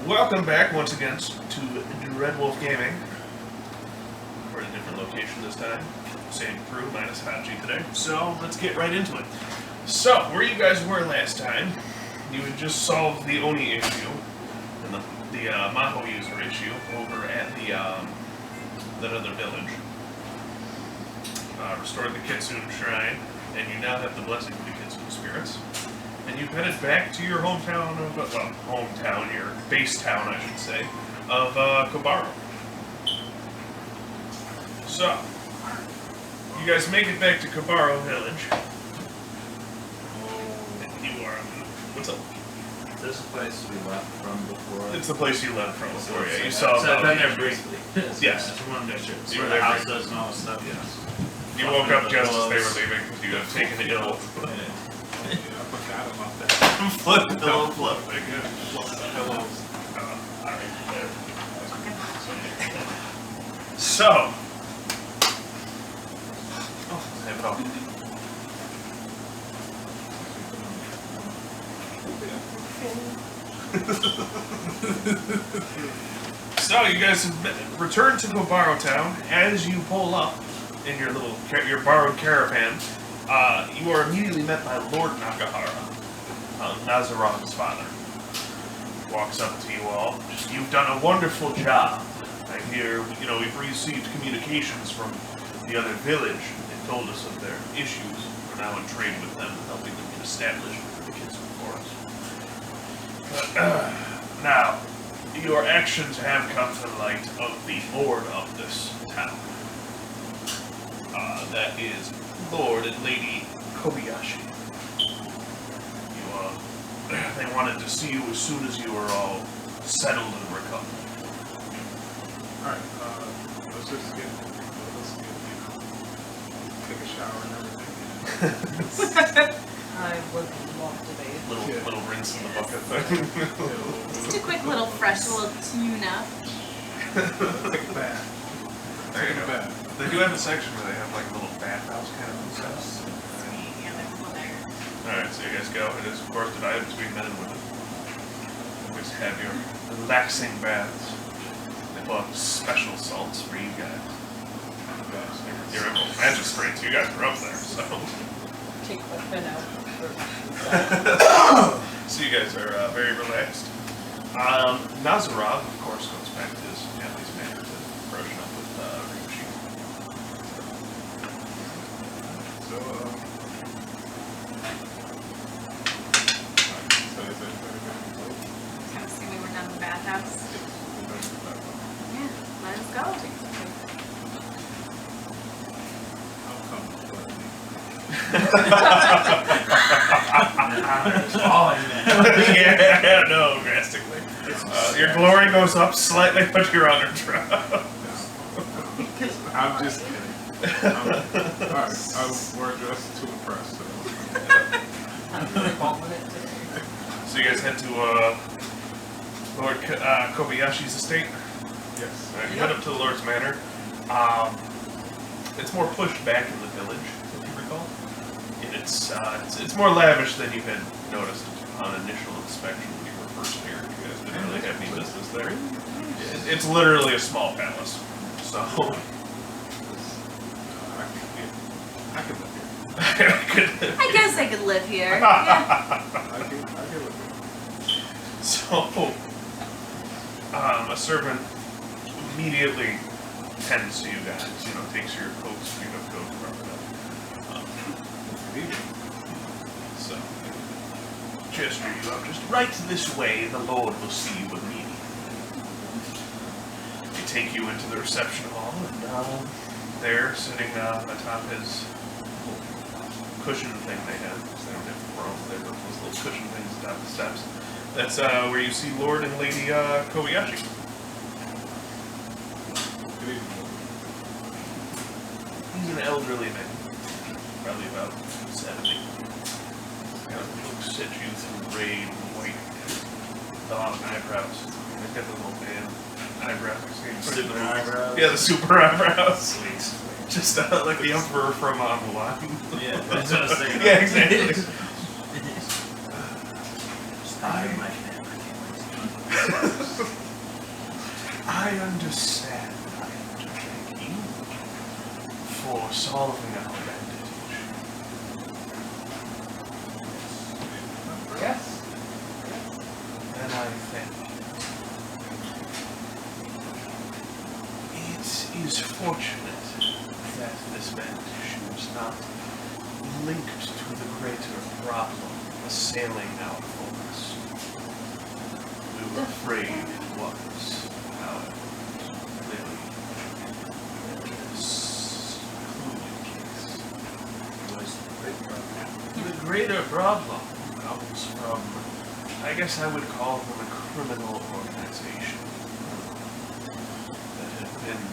Welcome back once again to Dreadwolf Gaming. We're in a different location this time. Same crew, minus Hachi today. So, let's get right into it. So, where you guys were last time, you had just solved the Oni issue, and the Maho user issue, over at that other village. Restored the Kitsune Shrine, and you now have the blessing of the Kitsune Spirits. And you've headed back to your hometown your base town, I should say, of Kobaro. So, you guys make it back to Kobaro Village. And you are... What's up? Is this the place we left from before? It's the place you left from before, yeah. You saw... So I've been there briefly. Yes. I just want to make sure. You were the there house briefly. does and all this stuff, yes. You woke up just as they were leaving because you have taken the ill. I forgot about that. Flip, pillow, flip. Pillows. Alright. So. Oh, have it all. So you guys have returned to Kobaro Town. As you pull up in your borrowed caravan, you are immediately met by Lord Nakahara, Nazaron's father. He walks up to you all. You've done a wonderful job. I hear, we've received communications from the other village. They told us of their issues. We're now in trade with them, helping them get established for the Kitsune Forest. But, now, your actions have come to the light of the lord of this town. That is Lord and Lady Kobayashi. They wanted to see you as soon as you were all settled and recovered. Alright, let's take a shower and everything. I wouldn't walk today. Little rinse in the bucket thing. Just a quick little fresh little tune-up. Take a bath. There you Take a go. bath. They do have a section where they have like a little bathhouse kind of stuff. Alright, so you guys go. It is, of course, divided between men and women. Always have your relaxing baths. They pull out special salts for you guys. You're magistrates, you guys are up there, so. Take the fin out. So you guys are very relaxed. Nazarov, of course, goes back to his family's manor to freshen up with Ryushi. So, I'm assuming we're done in the bathhouse. Yeah, let us go. Yeah, no, drastically. Your glory goes up slightly, but you're under drop. I'm just kidding. Alright, we're just too impressed. So you guys head to Lord Kobayashi's estate? Yes. Alright, you head up to the Lord's Manor. It's more pushed back in the village, if you recall. And it's more lavish than you had noticed on initial inspection when you were first here. You guys didn't really have any business there. It's literally a small palace. So I could live here. I guess I could live here. Yeah. I could live here. So a servant immediately tends to you guys, takes your coats, you have coat from it. So, gesture you up, just right this way, the Lord will see you immediately. They take you into the reception hall, and there, sitting atop his cushion thing they have, because they don't have thrones, they have those little cushion things atop the steps. That's where you see Lord and Lady Kobayashi. Good evening. He's an elderly man, probably about 70. Kind of looks at you through gray and white, long eyebrows. They've got the little man eyebrows. Super eyebrows? Yeah, the super eyebrows. Sweet. Just like the Emperor from Mulan. Yeah, that's what I was thinking. Yeah, exactly. I my understand I am to thank you for solving our bandit issue. Yes. And I thank you. It is fortunate that this bandit issue is not linked to the greater problem assailing our forest. We were afraid it was, however, clearly this case. The greater problem comes from, I guess I would call them a criminal organization that have been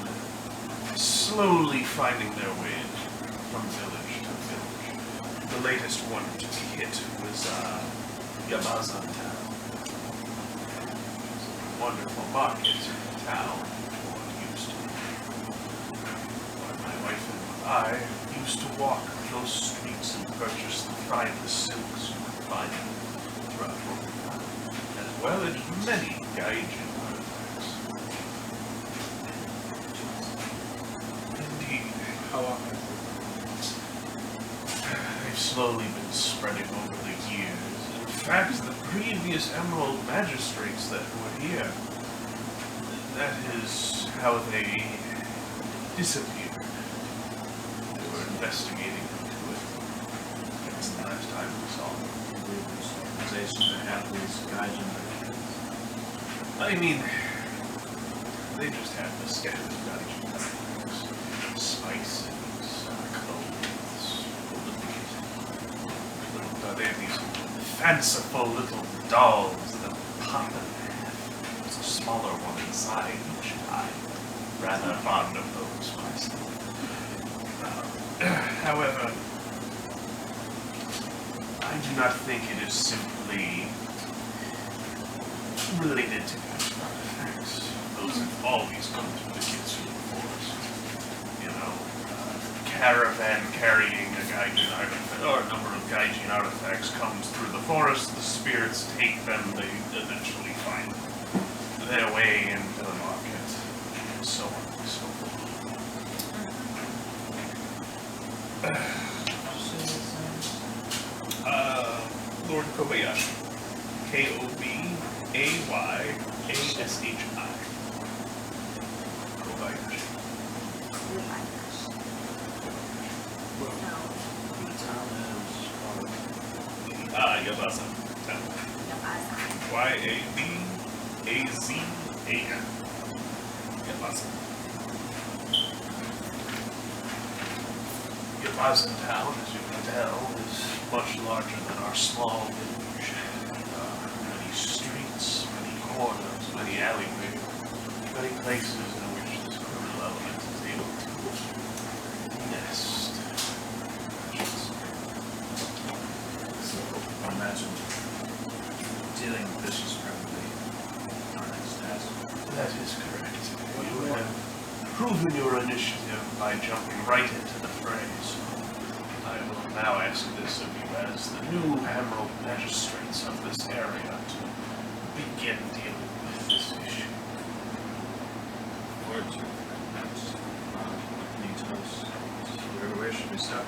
slowly finding their way from village to village. The latest one to hit was Yamazan Town. It's a wonderful market town, or used to be. When my wife and I used to walk those streets and purchase the finest silks you could find throughout Rome, as well as many gaijin artifacts. Indeed. How often? They've slowly been spreading over the years. In fact, the previous Emerald Magistrates that were here, that is how they disappeared. They were investigating into it. That's the last time we saw them. Organization that have these gaijin artifacts. I mean, they just have the standard gaijin artifacts. Spices, clothes, they have these fanciful little dolls that pop in half. There's a smaller one inside each. I'm rather fond of those myself. However, I do not think it is simply related to gaijin artifacts. Those have always come through the kids from the forest. You know, caravan carrying a gaijin artifact, or a number of gaijin artifacts comes through the forest, the spirits take them, they eventually find their way into the market, and so on and so forth. Lord Kobayashi. Kobayashi. Kobayashi. Yabaza Town. Y-A-B-A-Z-A-N. Yabaza. Yabazan Town, as you can tell, is much larger than our small village. Many streets, many corners, many alleyways, many places in which this criminal element is able to nest. So I imagine dealing with this is probably our next task. That is correct. You have proven your initiative by jumping right into the fray, so I will now ask this of you as the new Emerald Magistrates of this area to begin dealing with this issue. Where to? Need to know. Where should we start?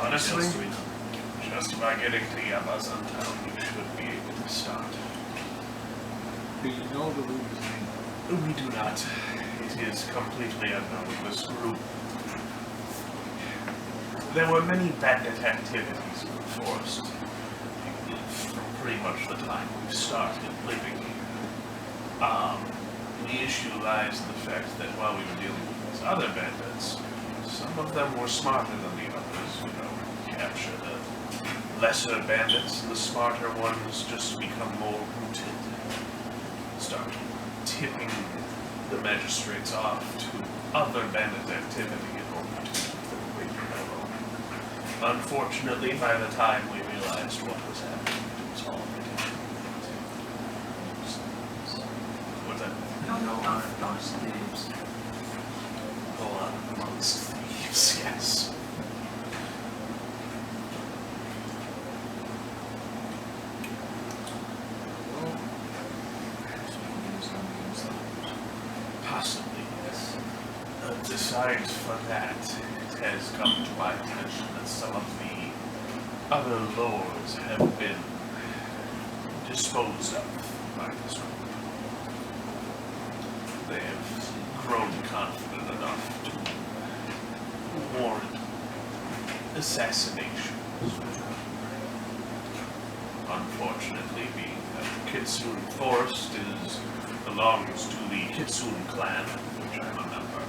Honestly, What else do we know? just by getting to Yabazan Town, you should be able to start. Do you know the leader's name? We do not. It is completely unknown. This group. There were many bandit activities in the forest from pretty much the time we started living here. The issue lies in the fact that while we were dealing with these other bandits, some of them were smarter than the others. You know, capture the lesser bandits, and the smarter ones just become more rooted. Start tipping the magistrates off to other bandit activity in order to keep them away from their own. Unfortunately, by the time we realized what was happening, it was already too late. What's that? Amongst thieves. Go on amongst thieves, yes. besides for that, it has come to my attention that some of the other lords have been disposed of by this group. They have grown confident enough to warrant assassination. Unfortunately, being that Kitsune Forest belongs to the Kitsune clan, which I'm a member,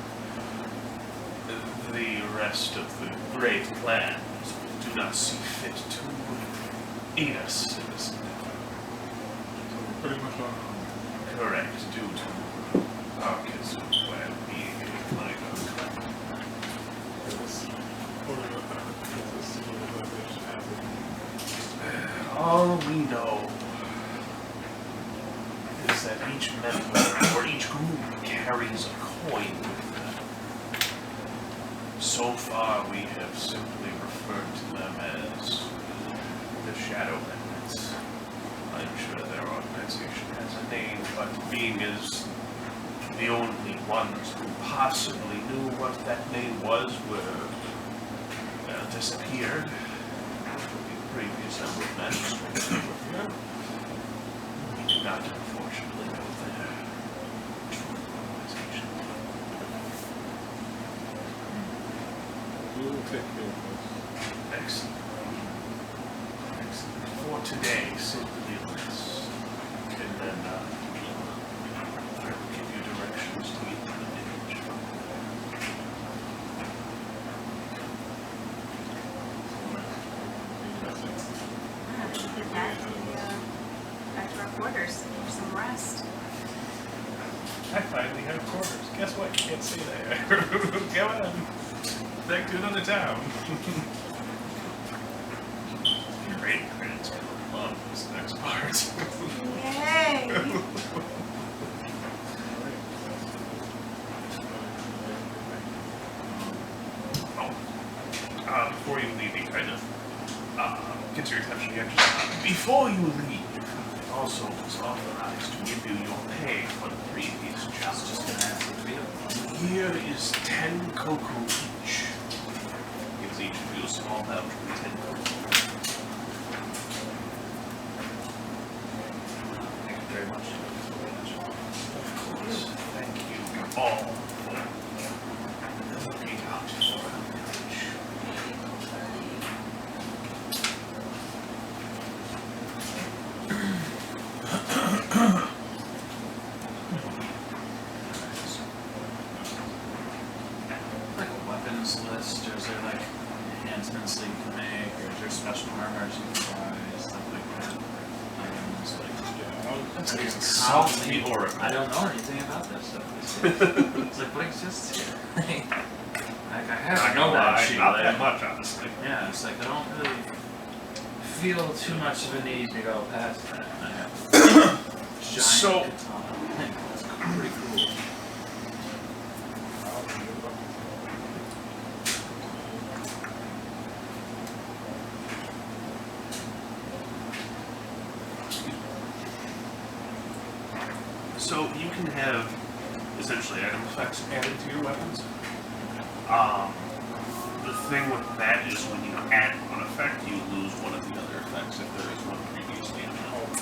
the rest of the great clans do not see fit to aid us in this endeavor. So we're pretty much on. Correct, due to our Kitsune clan being a minor clan. All we know is that each member or each group carries a coin with them. So far, we have simply referred to them as the Shadow Bandits. I'm sure their organization has a name, but being as the only ones who possibly knew what that name was were disappeared. Previous number of magistrates who were here. We do not, unfortunately, know their true organization. We will take care of this. Excellent. Excellent. For today, simply this. And then I will give you directions to get to the village. Get back to our quarters for some rest. I finally have quarters. Guess what? You can't stay there. Come on. Back to another town. Your rating credits gonna love this next part. Yay! Before you leave, he kind of gets your attention again. Before you leave, it also was authorized to give you your pay for the previous job. Just gonna ask if we have Here is 10 koku each. Gives each of you a small pouch with 10 koku. Thank you very much. Of course, thank you all for looking out for our village. Like a weapons list, or is there like enhancements that you can make, or is there special armors you can buy, stuff like that? Items like, That's like against common- salty oracle. I don't know anything about that stuff. It's like, what exists here? Like, I have Not to know gonna that lie, shit. not like- that much, honestly. Yeah, it's like I don't really feel too much of a need to go past that. I have a giant So- katana. That's pretty cool. So you can have essentially item effects added to your weapons. The thing with that is when you add one effect, you lose one of the other effects if there is one previously involved.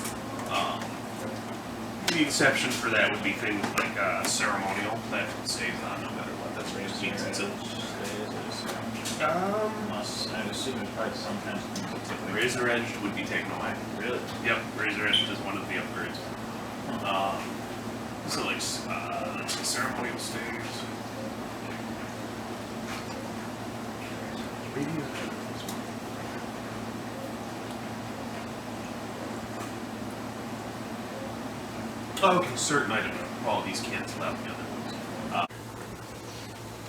The exception for that would be things like ceremonial that stays on no matter what. That's just means it's a Unless, I assume there's probably sometimes things that take away. razor edged would be taken away. Really? Yep, razor edged is one of the upgrades. So like ceremonial stays. Okay, certain item qualities cancel out the other ones.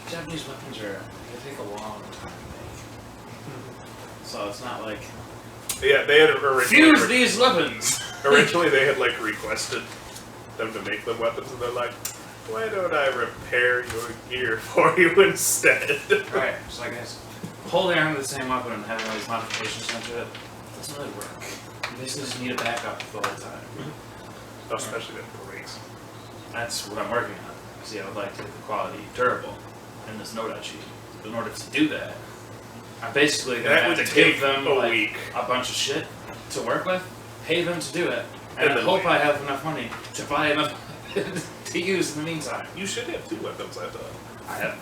Japanese weapons are, they take a long time to make. So it's not like, Yeah, they had originally, fuse these weapons! originally they had like requested them to make them weapons, and they're like, why don't I repair your gear for you instead? Right, so I guess holding onto the same weapon and having all these modifications onto it doesn't really work. You basically just need a backup the whole time. Especially that for race. That's what I'm working on. See, I would like to get the quality durable. in this Nodachi. In order to do that, I'm basically gonna That have would to give take them a like week. a bunch of shit to work with, pay them to do it, and And I then hope wait. I have enough money to buy enough to use in the meantime. You should have 2 weapons, I thought. I have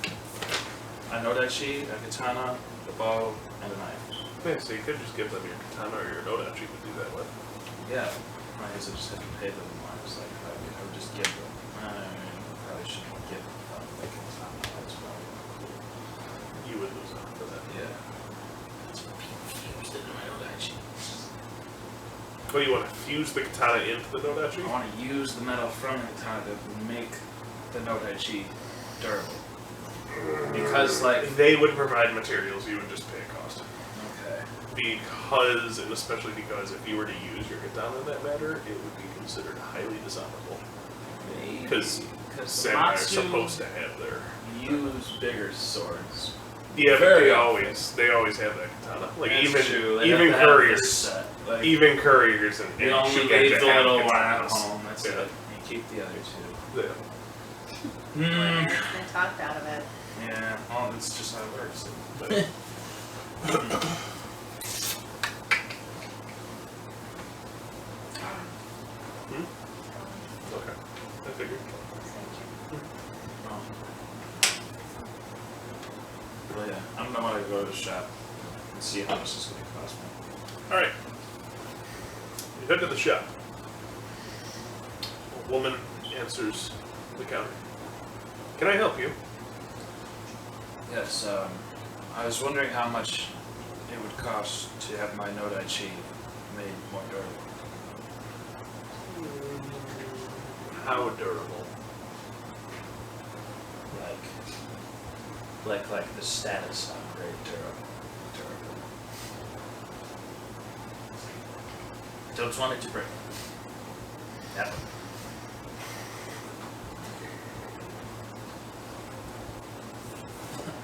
a Nodachi, a katana, a bow, and a knife. Yeah, so you could just give them your katana or your nodachi to do that with. Yeah, I guess I just had to pay them. I was like, I would just give them. I probably shouldn't give them the katana. That's probably cool. You would lose out for that. Yeah. That's what people fused into my Nodachi. But you want to fuse the katana into the nodachi? I want to use the metal from the katana to make the Nodachi durable. Because, like... They would provide materials, you would just pay a cost. Okay. Because, and especially because if you were to use your katana in that matter, it would be considered highly dishonorable. Maybe. Because the samurai are Matsu supposed to have their... use bigger swords. Yeah, but Very they always have that katana. Like That's true. They even have to have this couriers, set. Like, even couriers and you only Shugenja leave the have little one at katanas. home. That's Yeah. it. You keep the other two. Yeah. Hmm. They talked out of it. Yeah. Well, it's just how it works. But- Okay, I figured. Well, yeah. I'm gonna want to go to the shop and see how much this is gonna cost me. All right. You head to the shop. A woman answers the counter. Can I help you? Yes. I was wondering how much it would cost to have my Nodachi made more durable. How durable? Like the status upgrade durable. Don't want it to break. Never.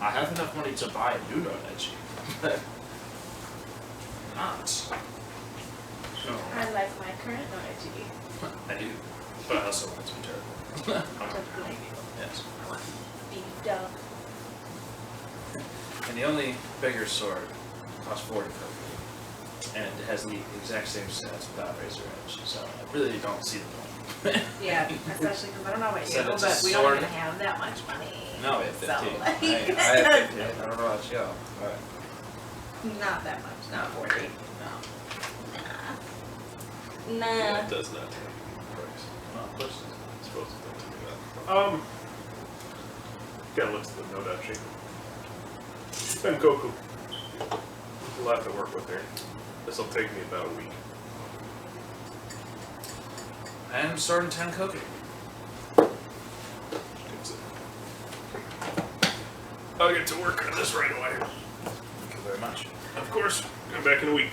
I have enough money to buy a new Nodachi. Not. No, I like my current Nodachi. I do. But I also want it to be durable. Yes. I want beefed up. And the only bigger sword costs 40 per and it has the exact same stats without razor edge, so I really don't see the point. Yeah, especially because I don't know about you, Said it's a but we don't sword. even have that much money. No, I have 15. So, like, I have 15. I don't know about you. But not that much, not 40. no. Nah. It does not tell you the price. Well, of course. It's supposed to tell you that. Kinda looks at the Nodachi. Ben Goku. There's a lot to work with there. This'll take me about a week. And starting 10 cooking. I'll get to work on this right away. Thank you very much. Of course, come back in a week.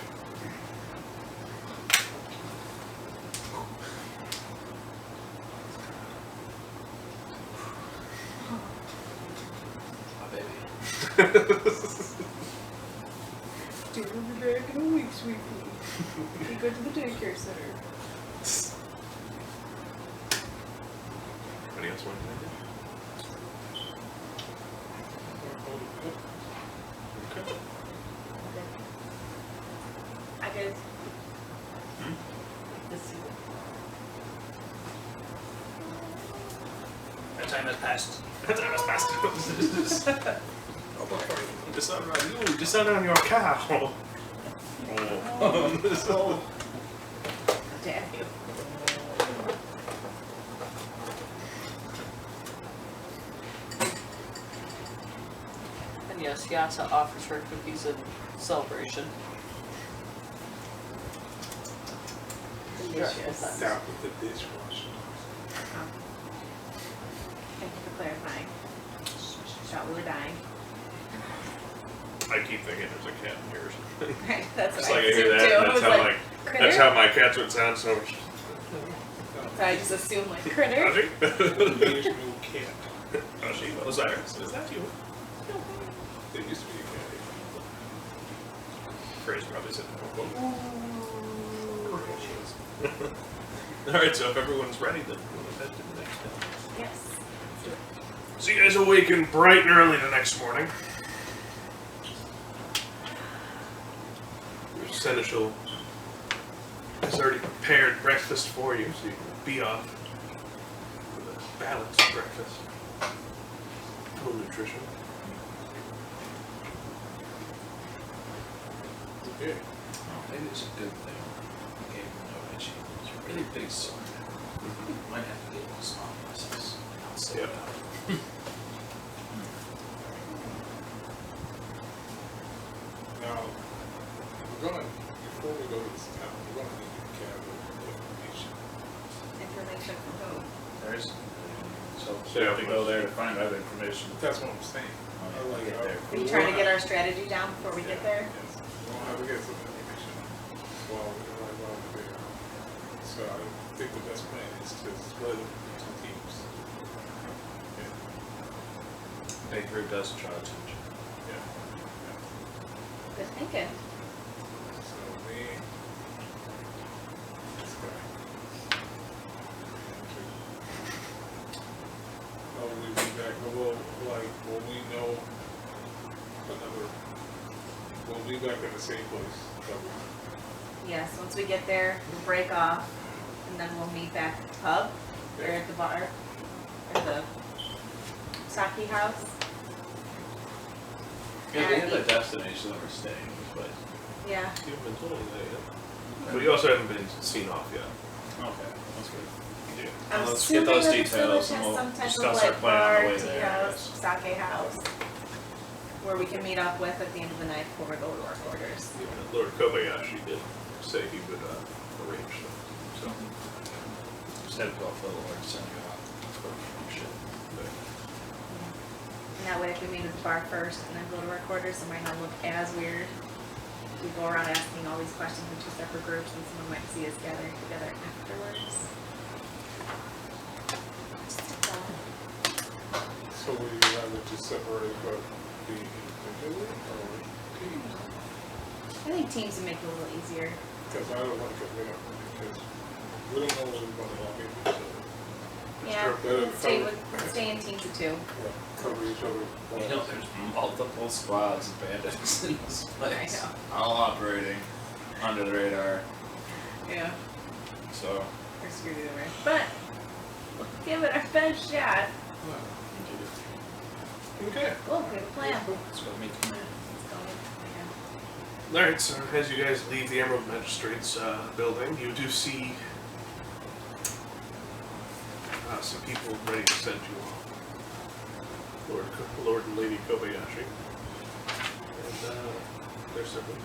My baby. Dude, we'll be back in a week, sweetie. We go to the daycare center. Anybody else want anything? Okay. I could. Hmm? Let's see. That time has passed. That time has passed. Decide on your cow. Oh. Damn you. And yes, Yasa offers her cookies in celebration. Delicious. Down with the dishwasher. Thank you for clarifying. Thought we were dying. I keep thinking there's a cat in yours. Right, that's Just what like I I hear assumed that, too. I that's was how like, my critter? that's how my cats would sound. So So I just assumed like critter. Audrey? There's no cat. Oh, she was there. Is that you? There used to be a cat. Phrase probably said no. All right, so if everyone's ready, then we'll head to the next town. Yes. So So you guys awaken bright and early the next morning. Your seneschal has already prepared breakfast for you, so you can be off with a balanced breakfast. Full nutrition. Okay. Maybe it's a good thing. I gave him no edge. It's a really big sword. Might have to get a little small process. I'll say Yep. that. Now, we're gonna, before we go to this town, we're gonna need to gather information. Information from who? There's. So Yeah, we have to go there to find other information. That's what I'm saying. Oh, I yeah, like get there. Are you trying to get our strategy down before we get there? Yes. We'll have to get some information while we're there. So I think the best plan is to split it into teams. Yeah. Big group does draw attention. Yeah. Good thinking. So me, this guy. Oh, we'll be back. Will we know we'll be back in the same place. Yes, once we get there, we'll break off, and then we'll meet back at the pub, or at the bar, or the sake house. Yeah, we have a destination that we're staying, but Yeah. You haven't been told that yet. But you also haven't been seen off yet. okay, that's good. Yeah. I'm Let's assuming get those that the details village and has we'll some type discuss of our like plan on the bar, way tea there, I house, guess. sake house, where we can meet up with at the end of the night before we go to our quarters. Lord Kobayashi did say he would arrange them. So, Just had to go off the Lord, send you out. Shit. And that way, if we meet at the bar first and then go to our quarters, it might not look as weird. We go around asking all these questions in two separate groups, and someone might see us gathering together afterwards. So would you rather just separate but be individually or teams? I think teams would make it a little easier. Because I don't want to get rid of them because we don't know what we're going to walk into. So Yeah, true. let's stay in teams of two. yeah, cover each other. You know, there's multiple squads of bandits in this place. I know. All operating under the radar. Yeah. So, We're screwed either way. But we'll give it our best shot. okay. Cool, we have a plan. let's go meet the man. Let's go. Alright, so as you guys leave the Emerald Magistrate's building, you do see some people ready to send you off. Lord and Lady Kobayashi. And their servant.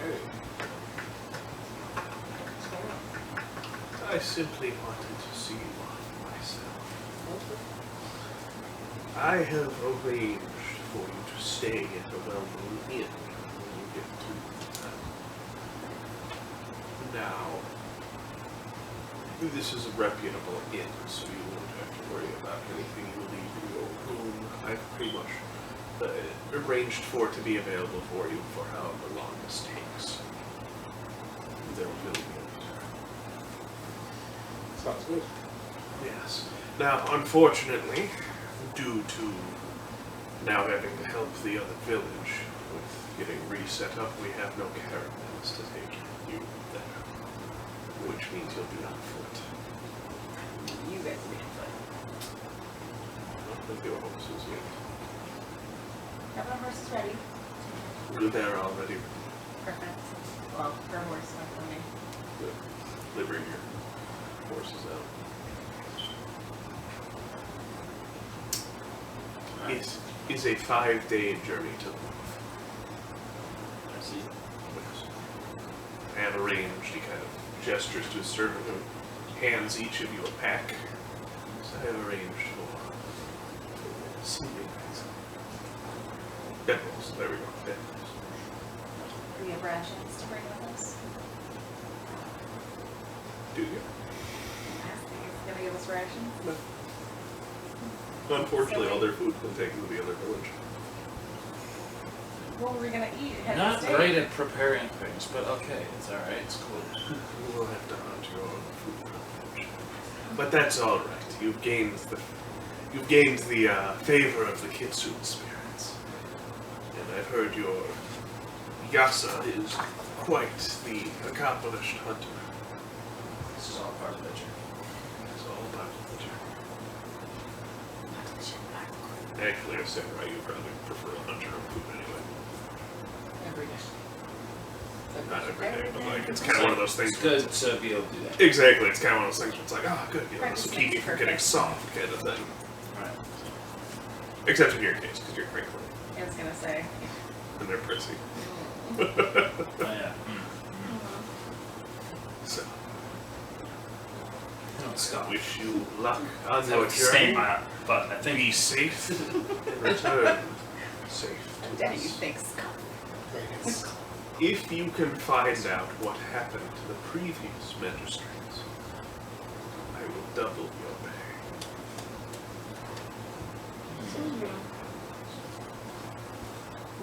Hey, I simply wanted to see you myself. I have arranged for you to stay at a well-known inn when you get to town. Now, this is a reputable inn, so you won't have to worry about anything you leave in your room. I've pretty much arranged for it to be available for you for however long this takes. There will be a return. sounds good. Yes. Now, unfortunately, due to now having to help the other village with getting reset up, we have no caravans to take you there. Which means you'll be on foot. You guys will be in foot. Not with your horses yet. Have our horses ready. They're already Perfect. Well, her horse, not for me. good. Liver your horses out. Is a 5-day journey to the north. I see. And arranged, he kind of gestures to his servant who hands each of you a pack. So I have arranged for sleeping bags. Bedrolls, there we go, bedrolls. Do we have rations to bring with us? Do you? Asking, is he gonna give us rations? No. Unfortunately, all their food's been taken to the other village. What were we gonna eat? Had Not to stay. great at preparing things, but okay, it's alright, it's cool. You will have to hunt your own food privilege. But that's alright. You've gained the favor of the Kitsune spirits. And I've heard your Yasa is quite the accomplished hunter. This is all part of the journey. It's all part of the journey. Actually, a samurai, you probably prefer a hunter of food anyway. Every day. Not every day, but like, it's kind of one of those things. It's good to be able to do that. Exactly, it's kind of one of those things where it's like, oh, good, you know, this will Practice keep me makes from getting perfect. soft, kind of thing. Right. Except in your case, because you're crinkly, I was gonna say. and they're prissy. Oh, yeah. So, No, Scott. wish you luck on I your would stain journey. my butt. I think Be safe and return safe to Daddy, you us. think Scott? If you can find out what happened to the previous magistrates, I will double your pay.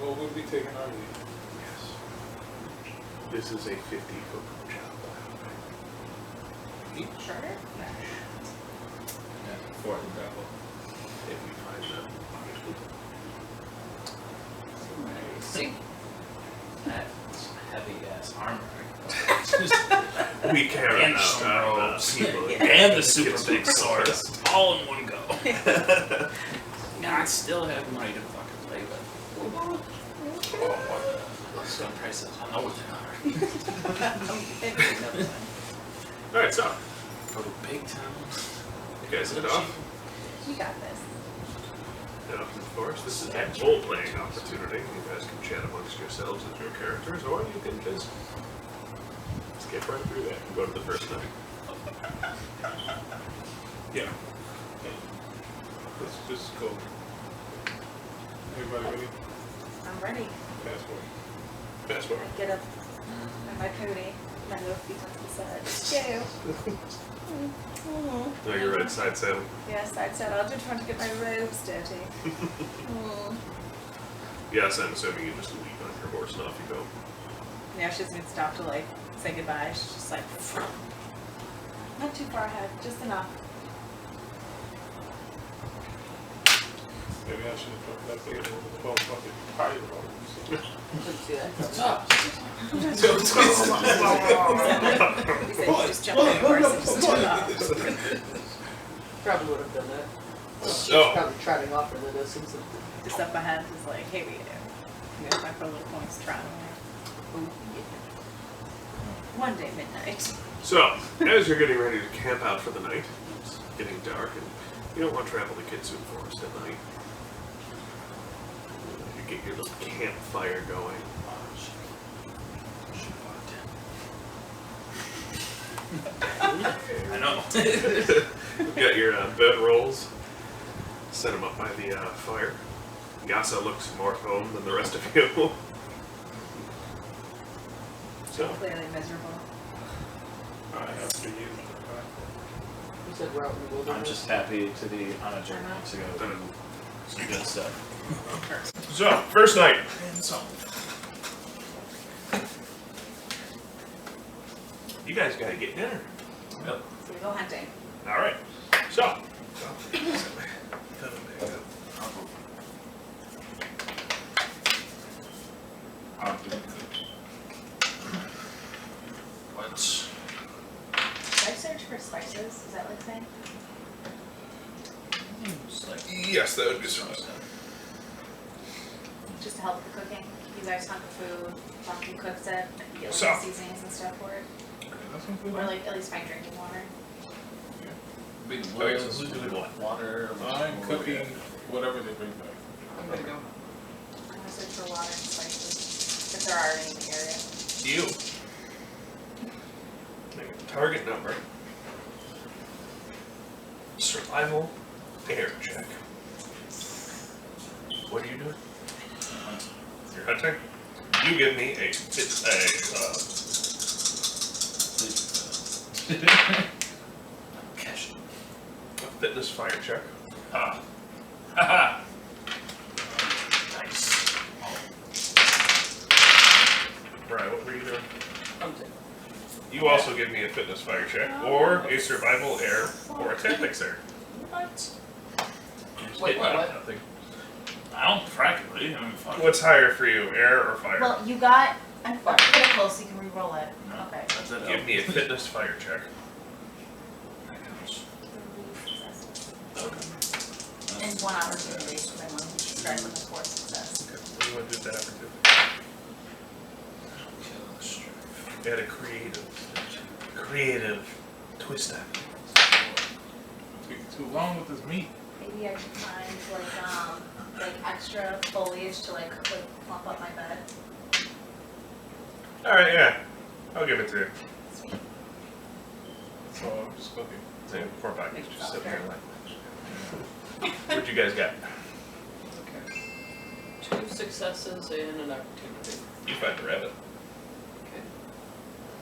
Well, we'll be taking our leave. Yes. This is a 50-foot job. Sure. yeah, for the devil. If we find them, See? That's heavy ass armor. we care And about strobes. people. And the super big sword. All in one go. And I still have money to fucking play with. Let's go prices. I know what they are. Alright, so, Go to big towns. you guys head off. You got this. Head off to the forest. This is a role-playing opportunity. You guys can chat amongst yourselves as your characters, or you can just skip right through that and go to the first night. Yeah. Let's just go. Everybody ready? I'm ready. Passport. Passport. I get up on my pony, my little feet onto the side. Go. No, you're right, side saddle. Yes, I'd said I'll just trying to get my robes dirty. Yes, I'm assuming you just leave on your horse and off you go. Yeah, she doesn't even stop to like say goodbye. She's just like, not too far ahead, just enough. Maybe I should have dropped that thing in the 12 bucket fire roll. Couldn't see that. What's up? He said, you just jump on your horse and just took off. Probably would have done that. She's Oh. probably trotting off for the distance. Just up ahead is like, hey, what are you doing? You know, my little points trotting away. Oh, yeah. One day midnight. So, as you're getting ready to camp out for the night, it's getting dark, and you don't want to travel the Kitsune Forest at night. You get your little campfire going. I know. You got your bed rolls. Set them up by the fire. Yasa looks more at home than the rest of you. So, Clearly miserable. I have to use my passport. You said route in the wilderness. I'm just happy to be on a journey to go do some good stuff. so first night. You guys gotta get dinner. Yep. So we go hunting. All right. So. What? Should I search for spices? Is that like saying? It's like Yes, that would be so. Just to help with the cooking. You guys hunt the food, Bucky cooks it, you get So- like seasonings and stuff for it. Or like at least find drinking water. big Okay, wood, so who's doing what? water. I'm cooking whatever they bring back. I'm gonna go. I'm gonna search for water and spices. If there are any in the area. You. Make a target number. Survival air check. What are you doing? You're hunting? You give me a Cash. fitness fire check. Ah. Haha. Nice. Brian, what were you doing? I'm taking. You also give me a fitness fire check, or a survival air, or a tactics air. What? Wait, what? Nothing. I don't practically. I mean, fuck. What's higher for you, air or fire? Well, you got, I'm get it close so you can re-roll it. No, Okay. that's it. Give me a fitness fire check. And 1 opportunity, because I want to start with a 4 success. Okay. What do you want to do with that opportunity? Kill the strife. Add a creative twist on it. Takes too long with this meat. Maybe I should find like extra foliage to like plump up my bed. Alright, yeah. I'll give it to you. Sweet. So I'm just cooking. Same 4 buckets, just sit there like. What you guys got? Okay. 2 successes and an opportunity. You find the rabbit. Okay.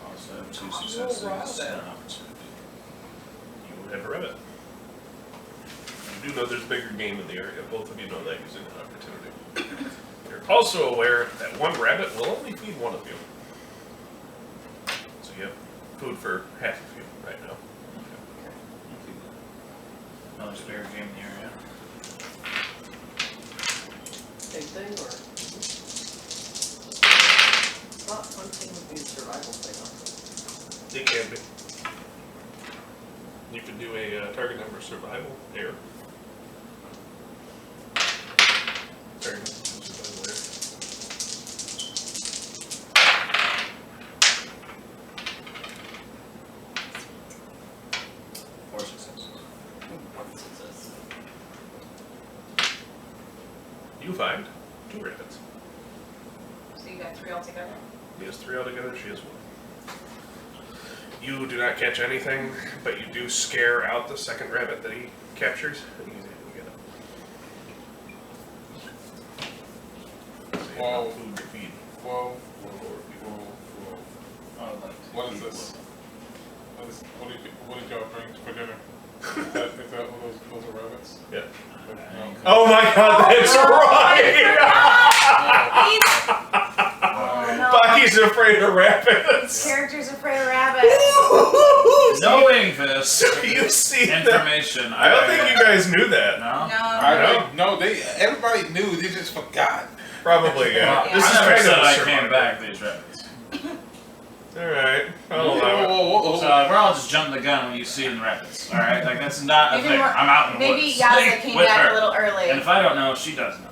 Also, 2 successes and an opportunity. You have a rabbit. You do know there's bigger game in the area. Both of you know that using an opportunity. You're also aware that 1 rabbit will only feed 1 of you. So you have food for half of you right now. Another spare game in the area. Same thing, or? Thought hunting would be a survival thing, It can be. You can do a target number survival air. Target number survival air. Four successes. One success. You find 2 rabbits. So you got 3 altogether? He has 3 altogether, she has 1. You do not catch anything, but you do scare out the second rabbit that he captures, and he's able to get it. So you have no food to feed. Whoa, One more people. whoa. I would like to What is keep this? What did y'all bring for dinner? Is that one of those are rabbits? Yeah. No. Oh my god, that's Oh no. Bucky's afraid of rabbits! Character's afraid of rabbits. Knowing this You see that? information, I don't think you guys knew that. No? No. Everybody knew, they just forgot. Probably, yeah. Yeah. This I is never kind said of a I survival. came back these rabbits. Alright, I'll allow it. So we're all just jumping the gun when you see in rabbits, alright? Like, that's not a Maybe thing. more- I'm out in the Maybe woods. Yaza Like, came with back her. a little early. And if I don't know, she does know.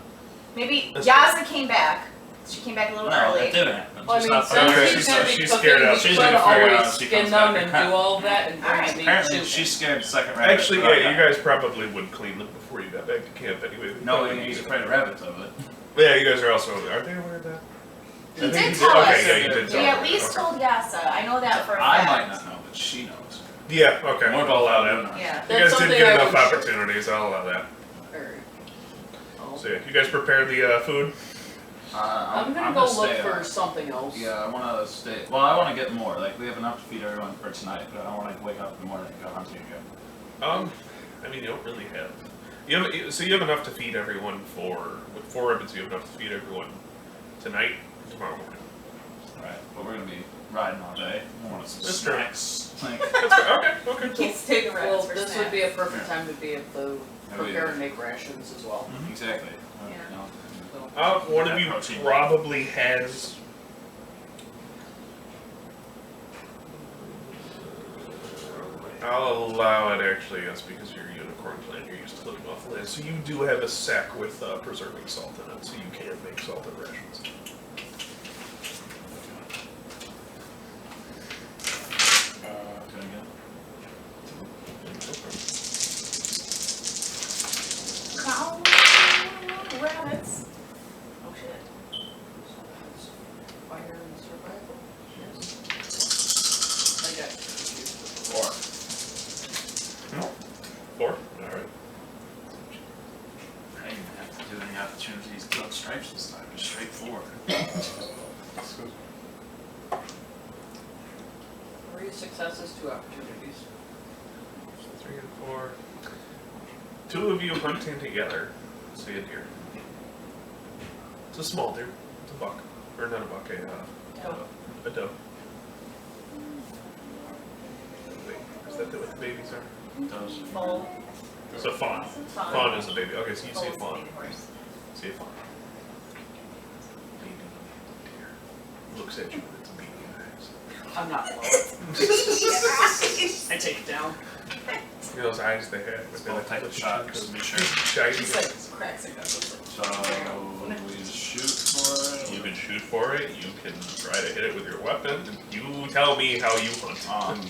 Maybe That's Yaza came back. She came back a little No, early. that didn't happen. Well, I She's mean, not since Okay, he's she's- gonna be she's cooking, scared out. he's She's gonna gonna figure always out she skin comes them back and and do all that and bring Alright. me Apparently, soup. she scared the second rabbit. Actually, but I yeah, you got- guys probably would clean them before you got back to camp anyway. No, he's afraid of rabbits, of it. Yeah, you guys are also, are they aware of that? He I think did you tell us. Okay, yeah, you did We tell at her. least Okay. told Yasa. I know that for a I fact. might not know, but she knows. Yeah, okay. More I'll about allow that. that. Yeah. You That's guys something didn't get I enough would show. opportunities, I'll allow that. Alright. Oh. So yeah, you guys prepared the food? I'm gonna go look for something else. Yeah, I want to stay. Well, I want to get more. Like, we have enough to feed everyone for tonight, but I don't want to wake up in the morning and go hunting again. I mean, you don't really have. So you have enough to feed everyone with 4 rabbits, you have enough to feed everyone tonight and tomorrow morning. Right, but we're gonna be riding all day. I want some That's true. snacks. Like, That's right. Okay, cool. Can't stay the Well, rabbits for this snacks. would be a perfect time to be able to Yeah, we prepare do. and make rations as well. exactly. Yeah. You know, One of you protein. probably has. I'll allow it actually, yes, because you're a unicorn clan, you're used to living off the land. So you do have a sack with preserving salt in it, so you can make salted rations. Gonna get- Cow rabbits. Oh shit. So that's fire and survival. Yes. I got confused with the 4. 4? Alright. I didn't even have to do any opportunities to build stripes this time. Just straight forward. Excuse me. 3 successes, 2 opportunities. So 3 and 4. 2 of you hunting together. See a deer. It's a small deer. It's a buck. Or not a buck, a doe. Wait, is that what the babies are? Those. Full. So fawn. Fawn. Fawn is a baby. Okay, so you see a Oh, fawn. baby horse. See a fawn. Baby deer. Looks at you with its beady eyes. I'm not low. I take it down. You know those eyes they have? They Well, like take a shot just to be sure. shiny. Just like cracks it up. So we shoot for it. You can shoot for it. You can try to hit it with your weapon. You tell me how you hunt.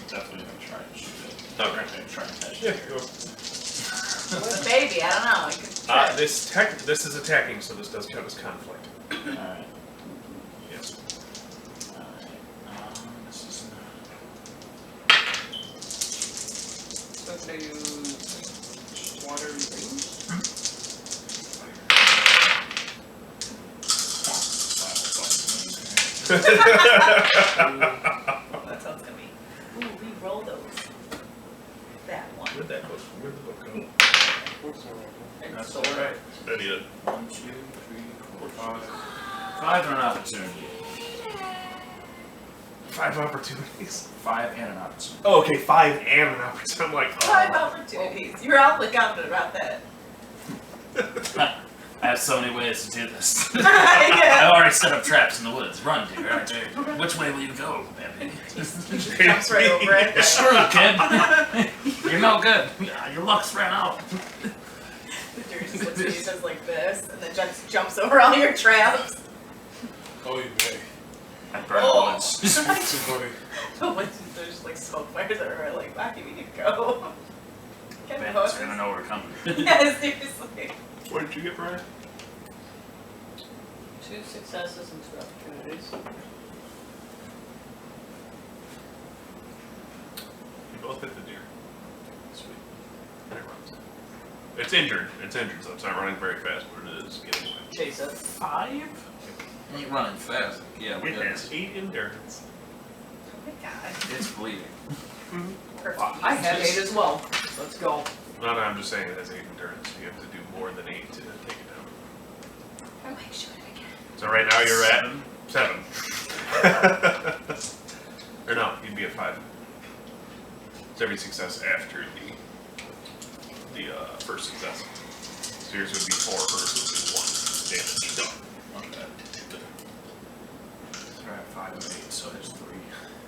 Definitely gonna try to shoot it. Okay. I'm gonna try and catch Yeah, it. go. With a baby, I don't know. I could try. This is attacking, so this does count as conflict. Alright. Yes. Alright. This is Supposed to use water and things. That's how it's gonna be. Ooh, re-roll those. That one. Where'd that book? Where'd the book go? That's alright. Steady it. 1, 2, 3, 4, 5. 5 and an opportunity. 5 opportunities. 5 and an opportunity. Oh, okay, 5 and an opportunity. I'm like, 5 opportunities. You're awfully confident about that. I have so many ways to do this. Yeah. I already set up traps in the woods. Run, dear, right there. Which way will you go, baby? Jumps right over it. You're screwed, kid. You're no good. Your luck's ran out. The deer just looks at you, does like this, and then just jumps over all your traps. Oh, you may. I burn Oh. the woods. Somebody. The woods, there's just like smoke fires everywhere. Like, Rocky, we need to go. Get the Bandits horses. are gonna know we're coming. Yeah, seriously. what did you get, Brian? 2 successes and 2 opportunities. You both hit the deer. Sweet. And it runs. It's injured. It's injured, so it's not running very fast, but it is getting away. Chase it. 5? Ain't running fast. Yeah, It has 8 endurance. Oh my god. It's bleeding. Perfect. I have 8 as well. Let's go. No, I'm just saying it has 8 endurance. You have to do more than 8 to take it down. Oh, wait, shoot it again. So right now you're at 7. Or no, you'd be at 5. It's every success after the first success. So yours would be 4, hers would be 1 damage done. Okay. So we're at 5 and 8, so there's 3.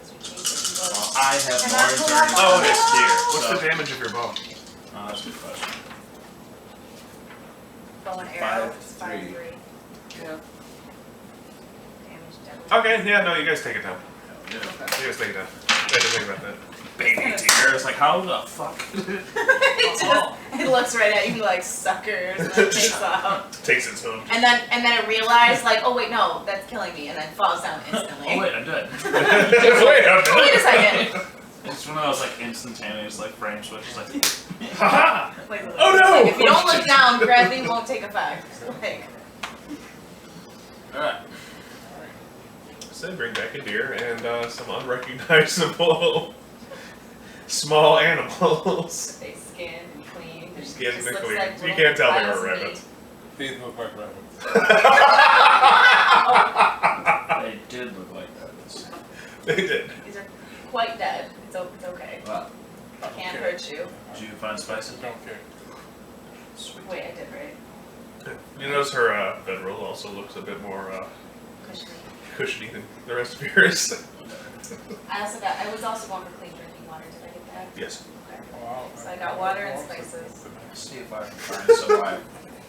So we change it. Well, I have Can more I pull endurance. out Oh, my it's bow? deer. What's So- the damage of your bow? Oh, that's a good question. Bow and arrow. 5, 5, 3. 3. Yeah. Damage double. Okay, yeah, no, you guys take it down. Yeah. You guys take it down. I didn't think about that. Baby deer. It's like, how the fuck? It just, it looks right at you like suckers and then takes off. Takes its own. And then it realized like, oh wait, no, that's killing me, and then falls down instantly. Oh wait, I'm dead. Wait a minute. Wait a second. It's one of those like instantaneous like frame switches. Like, Haha! Like, Oh, no! like, if you don't look down, gravity won't take effect. Like, all right. So they bring back a deer and some unrecognizable small animals. they skinned and cleaned. And Skinned just and looks cleaned. like You little can't tell they piles were of rabbits. These look like rabbits. They did look like rabbits. They did. meat. These are quite dead. It's okay. Wow. Can't hurt you. Did you find spices? Don't care. Sweet. Wait, I did right. You notice her bedroll also looks a bit more Cushiony. cushiony than the rest of yours. I was also going for clean drinking water. Did I get that? Yes. Okay. Wow. So I got water and spices. Let's see if I can find some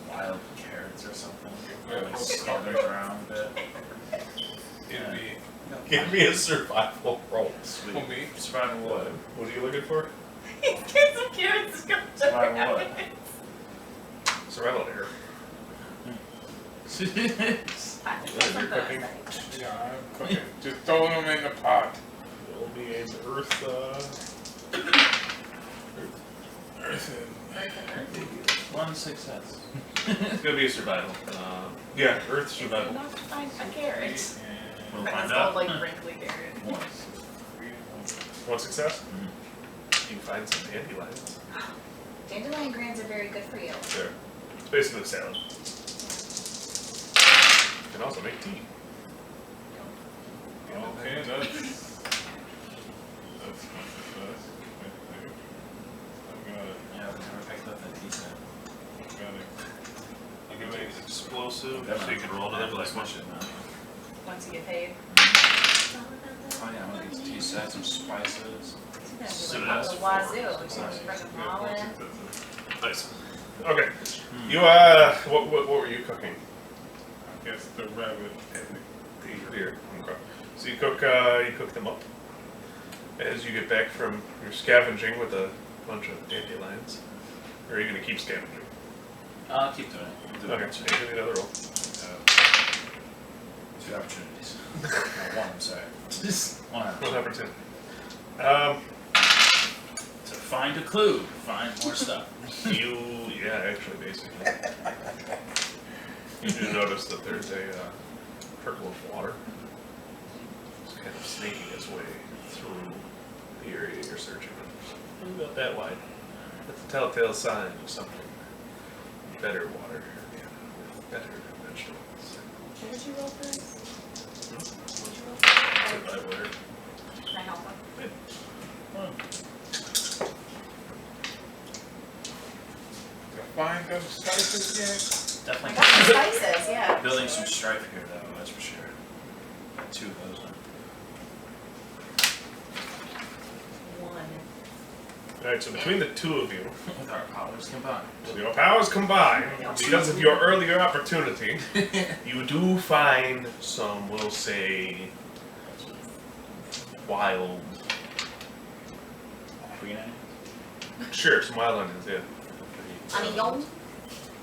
wild carrots or something. Like scalders around a bit. It'd be Give me a survival roll. Sweet. for me. Survival what? What are you looking for? Get some carrots to come Survival what? Survival error. You're cooking. Yeah, I'm cooking. Just throwing them in the pot. It'll be an earth. Earth One success. It's gonna be a survival. Yeah, earth survival. Not to find a carrot. We'll That's find called out. like wrinkly carrot. One. One success. You can find some dandelions. Dandelion greens are very good for you. There. It's basically a salad. You can also make tea. Okay, that's I'm gonna Yeah, explosive, so you can roll another black one. Once you get paid. Oh yeah, I'm gonna get tea sets, some spices. So like the wazoo, just bring them all in. Nice. Okay. You what were you cooking? I guess the rabbit and the Here. Okay. So you cook them up. As you get back from your scavenging with a bunch of dandelions, or are you gonna keep scavenging? I'll keep doing it. Okay. So give me another roll. 2 opportunities. No, 1, I'm sorry. One One opportunity. opportunity. To find a clue, find more stuff. Actually, basically. You do notice that there's a trickle of water. It's kind of snaking its way through the area you're searching. Only about that wide. That's a telltale sign of something. Better water, with better vegetables. What did you roll for this? Survivor. Can I help him? find those spices yet? I Definitely got the spices, yeah. building some strife here, though, that's for sure. Got 2 of those. One. Alright, so between the two of you, With our powers combined. with your powers combined, because of your earlier opportunity, you do find some, we'll say, wild. Green onions? Sure, some wild onions, yeah. Onion.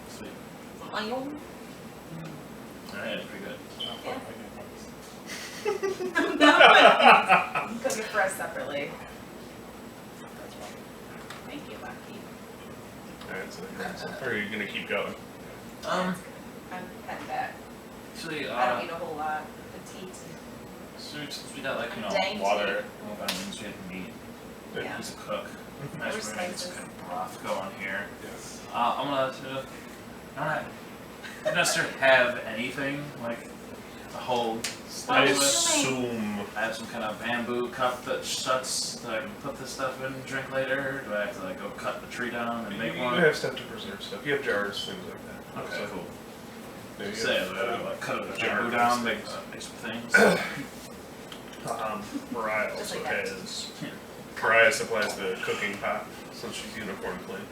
Sweet. Onion. Alright, pretty good. No, cook it for us separately. Thank you, Bucky. Alright, so, or are you gonna keep going? I'm heading back. Actually, I don't eat a whole lot. Petite. so since we got like, Dainty. water, onions, we had meat. Yeah. He's a cook. There were Nice bring some spices. kind of broth going here. Yes. I'm gonna I don't necessarily have anything like a whole I stuff. assume. I have some kind of bamboo cup that shuts that I can put this stuff in and drink later. Do I have to like go cut the tree down and make You one? have stuff to preserve stuff. You have jars, things like that. Okay, So, cool. yeah, you Say have, that I like cut the jar bamboo down, things. make some things. Mariah Just also like that. has. Mariah supplies the cooking pot since she's unicorn clean.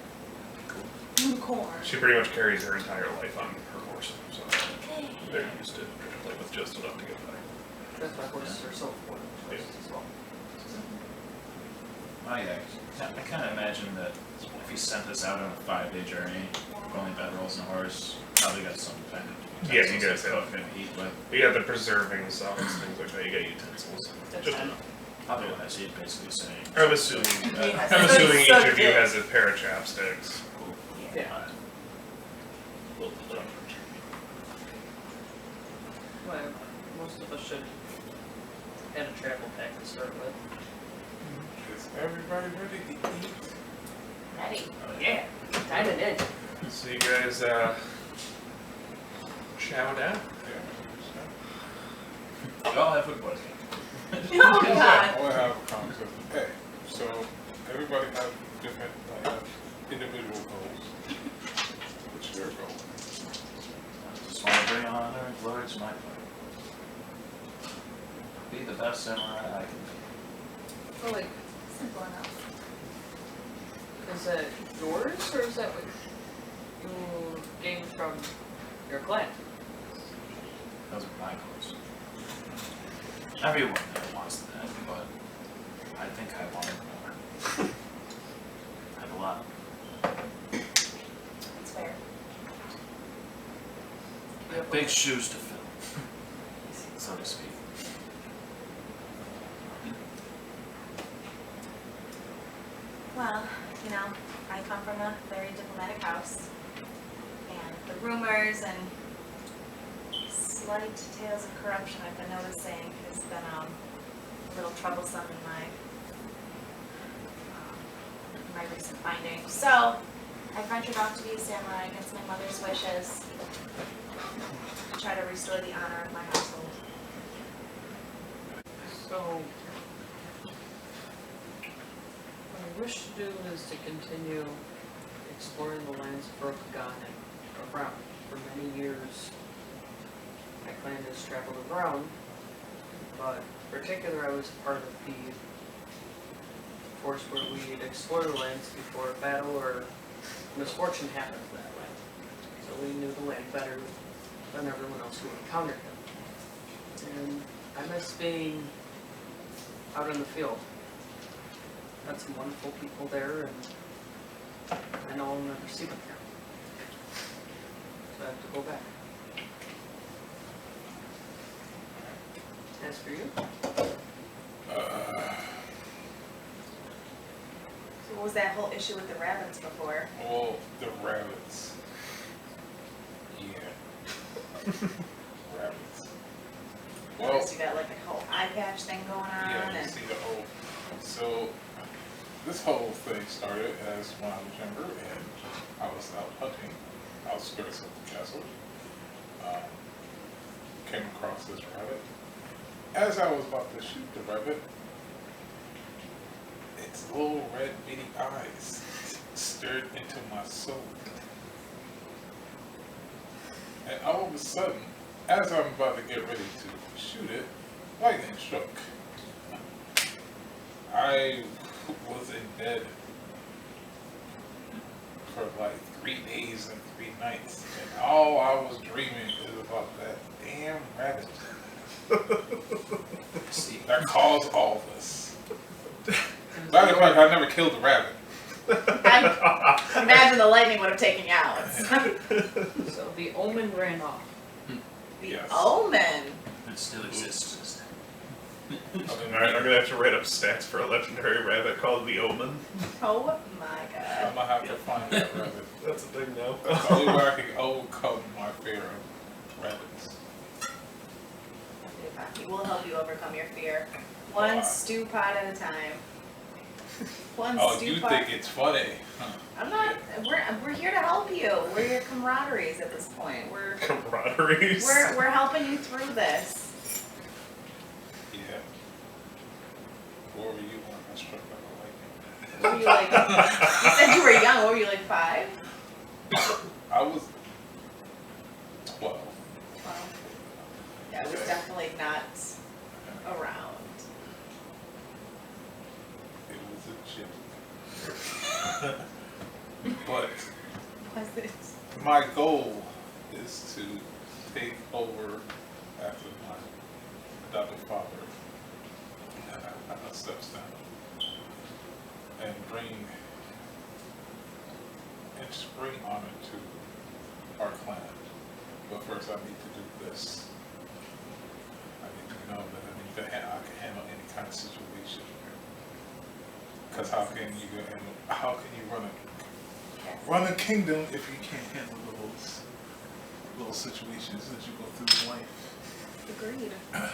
Unicorn. She pretty much carries her entire life on her horse, so Okay. they're used to play with just enough to get by. That's why horses are so important as well. Oh yeah, I kind of imagine that if you sent this out on a 5-day journey, only bedrolls and a horse, probably got some kind of Yeah, you utensils guys to have. cook and eat with. You got the preserving solids, things like that. You got utensils. That's Just fine. enough. Otherwise, you'd basically saying. I'm assuming. Yes. I'm assuming each So of you good. has a pair of chopsticks. Cool. Yeah. Little- Well, most of us should have a travel pack to start with. Is everybody ready to eat? Ready. Yeah, kinda did. So you guys chow down. We all have food poisoning. Oh I God. want to have a conversation. Hey, so everybody have different individual goals. What's your goal? I just want to bring honor and glory to my part. Be the best samurai I can be. So like, Simple enough. is that yours or is that what you gained from your clan? Those are my goals. Everyone there wants that, but I think I want it more. I have a lot. It's fair. I have big shoes to fill, so to speak. Well, you know, I come from a very diplomatic house, and the rumors and slight tales of corruption I've been noticing has been a little troublesome in my recent findings. So I ventured off to be a samurai against my mother's wishes to try to restore the honor of my household. So, what I wish to do is to continue exploring the lands of Rokugan and around for many years my clan has traveled around, but in particular I was part of the force where we'd explore the lands before a battle or misfortune happened to that land. So we knew the land better than everyone else who encountered them. And I miss being out in the field. Got some wonderful people there, and I know I'll never see them here. So I have to go back. As for you? So what was that whole issue with the rabbits before? Well, the rabbits. Yeah. Rabbits. Well, You got like a whole eye patch thing going on, yeah, you and see the whole. So, this whole thing started as when I was younger and I was out hunting outskirts of the castle. Came across this rabbit. As I was about to shoot the rabbit, its little red bitty eyes stared into my soul. And all of a sudden, as I'm about to get ready to shoot it, lightning struck. I was in bed for like 3 days and 3 nights, and all I was dreaming is about that damn rabbit that caused all this. Matter of fact, I never killed the rabbit. I imagine the lightning would have taken you out. So the omen ran off. The Yes. omen. It still exists. Alright, I'm gonna have to write up stats for a legendary rabbit called the Omen. Oh my I'm god. gonna have to find that rabbit. That's a thing now. That's the only way I can overcome my fear of rabbits. We'll help you overcome your fear. One stew pot at a time. One Oh, stew you pot. think it's funny? Huh. I'm not. We're here to help you. We're your camaraderies at this point. We're Camaraderies. we're helping you through this. Yeah. What were you when I struck by the lightning? What were you like? You said you were young. What were you like, 5? I was 12. Well, yeah, I was definitely not around. It was a joke. But Was it? my goal is to take over after my adopted father steps down and bring honor to our clan. But first I need to do this. I need to know that I can handle any kind of situation. Because how can you run a kingdom if you can't handle those little situations as you go through life? Agreed. And,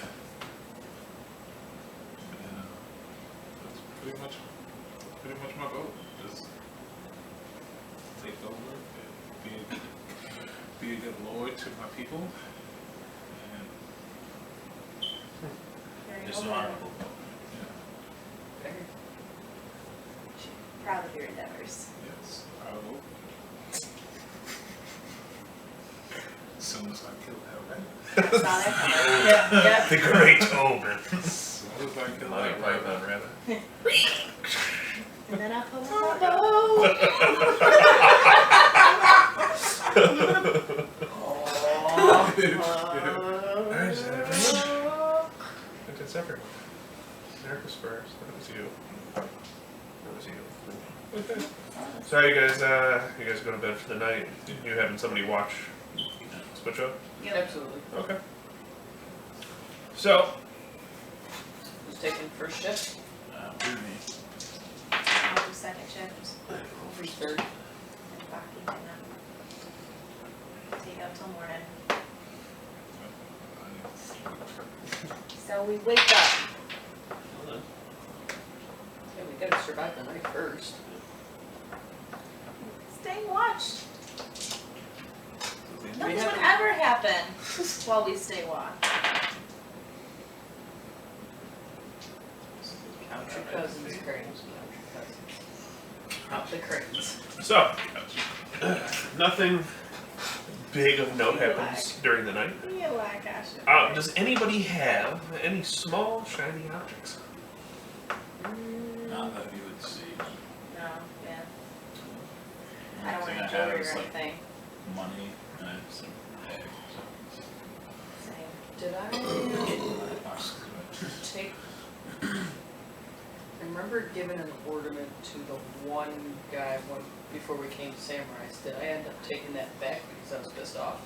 that's pretty much my goal. Just take over and be a good lord to my people. And Very It's an noble. honorable goal. Very Proud of your endeavors. yes, I will. As soon as I kill that rabbit. Saw that coming. Yep. Yep. The Great Omen. As soon as I kill Monty that rabbit. Python rabbit. And then I'll pull out my bow. It's everyone. Eric was first. That was you. That was you. Okay. So how you guys go to bed for the night? You having somebody watch switch up? Yep. absolutely. Okay. So Who's taking first shift? Ruby. I'll do second shift. Who's third? And Baki can take up till morning. So we wake up. Yeah, we gotta survive the night first. Staying watched. We Nothing haven't- would ever happen while we stay watched. Count your cousins, Cranes. Count your cousins. Count the Cranes. so nothing big of note happens during the night. Be alive. my gosh. Does anybody have any small shiny objects? Not that you would see. No, yeah. The I don't only want thing I have jewelry is or like anything. money and I have some eggs or Same. Did I something. take, I remember giving an ornament to the one guy before we came to Samurais. Did I end up taking that back because I was pissed off?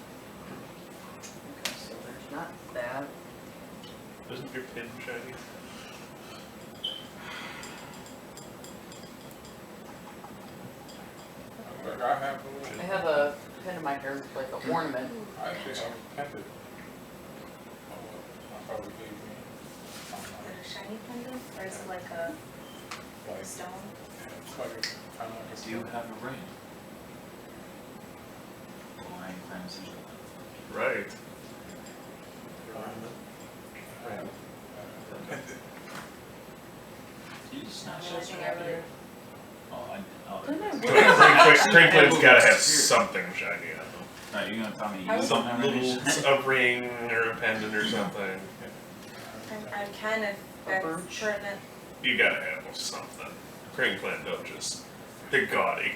Okay, so there's not that. Isn't your pin shiny? Like I have a little, I have a pin in my hair, like an ornament. I actually have a pendant. Oh, my father gave me. Is it a shiny pendant or is it like a Like, stone? it's like a, kind of like a. Do you have a ring? 9 times sigil. Right. You just snatch The only this thing right I really- here. Oh, Didn't I Crinklin's gotta have something shiny on them. No, you're gonna tell me I you was- don't have any A ring or a pendant or something. I'm kind of, that's birch? pertinent. You gotta have something. Crinklin don't just. They're gaudy.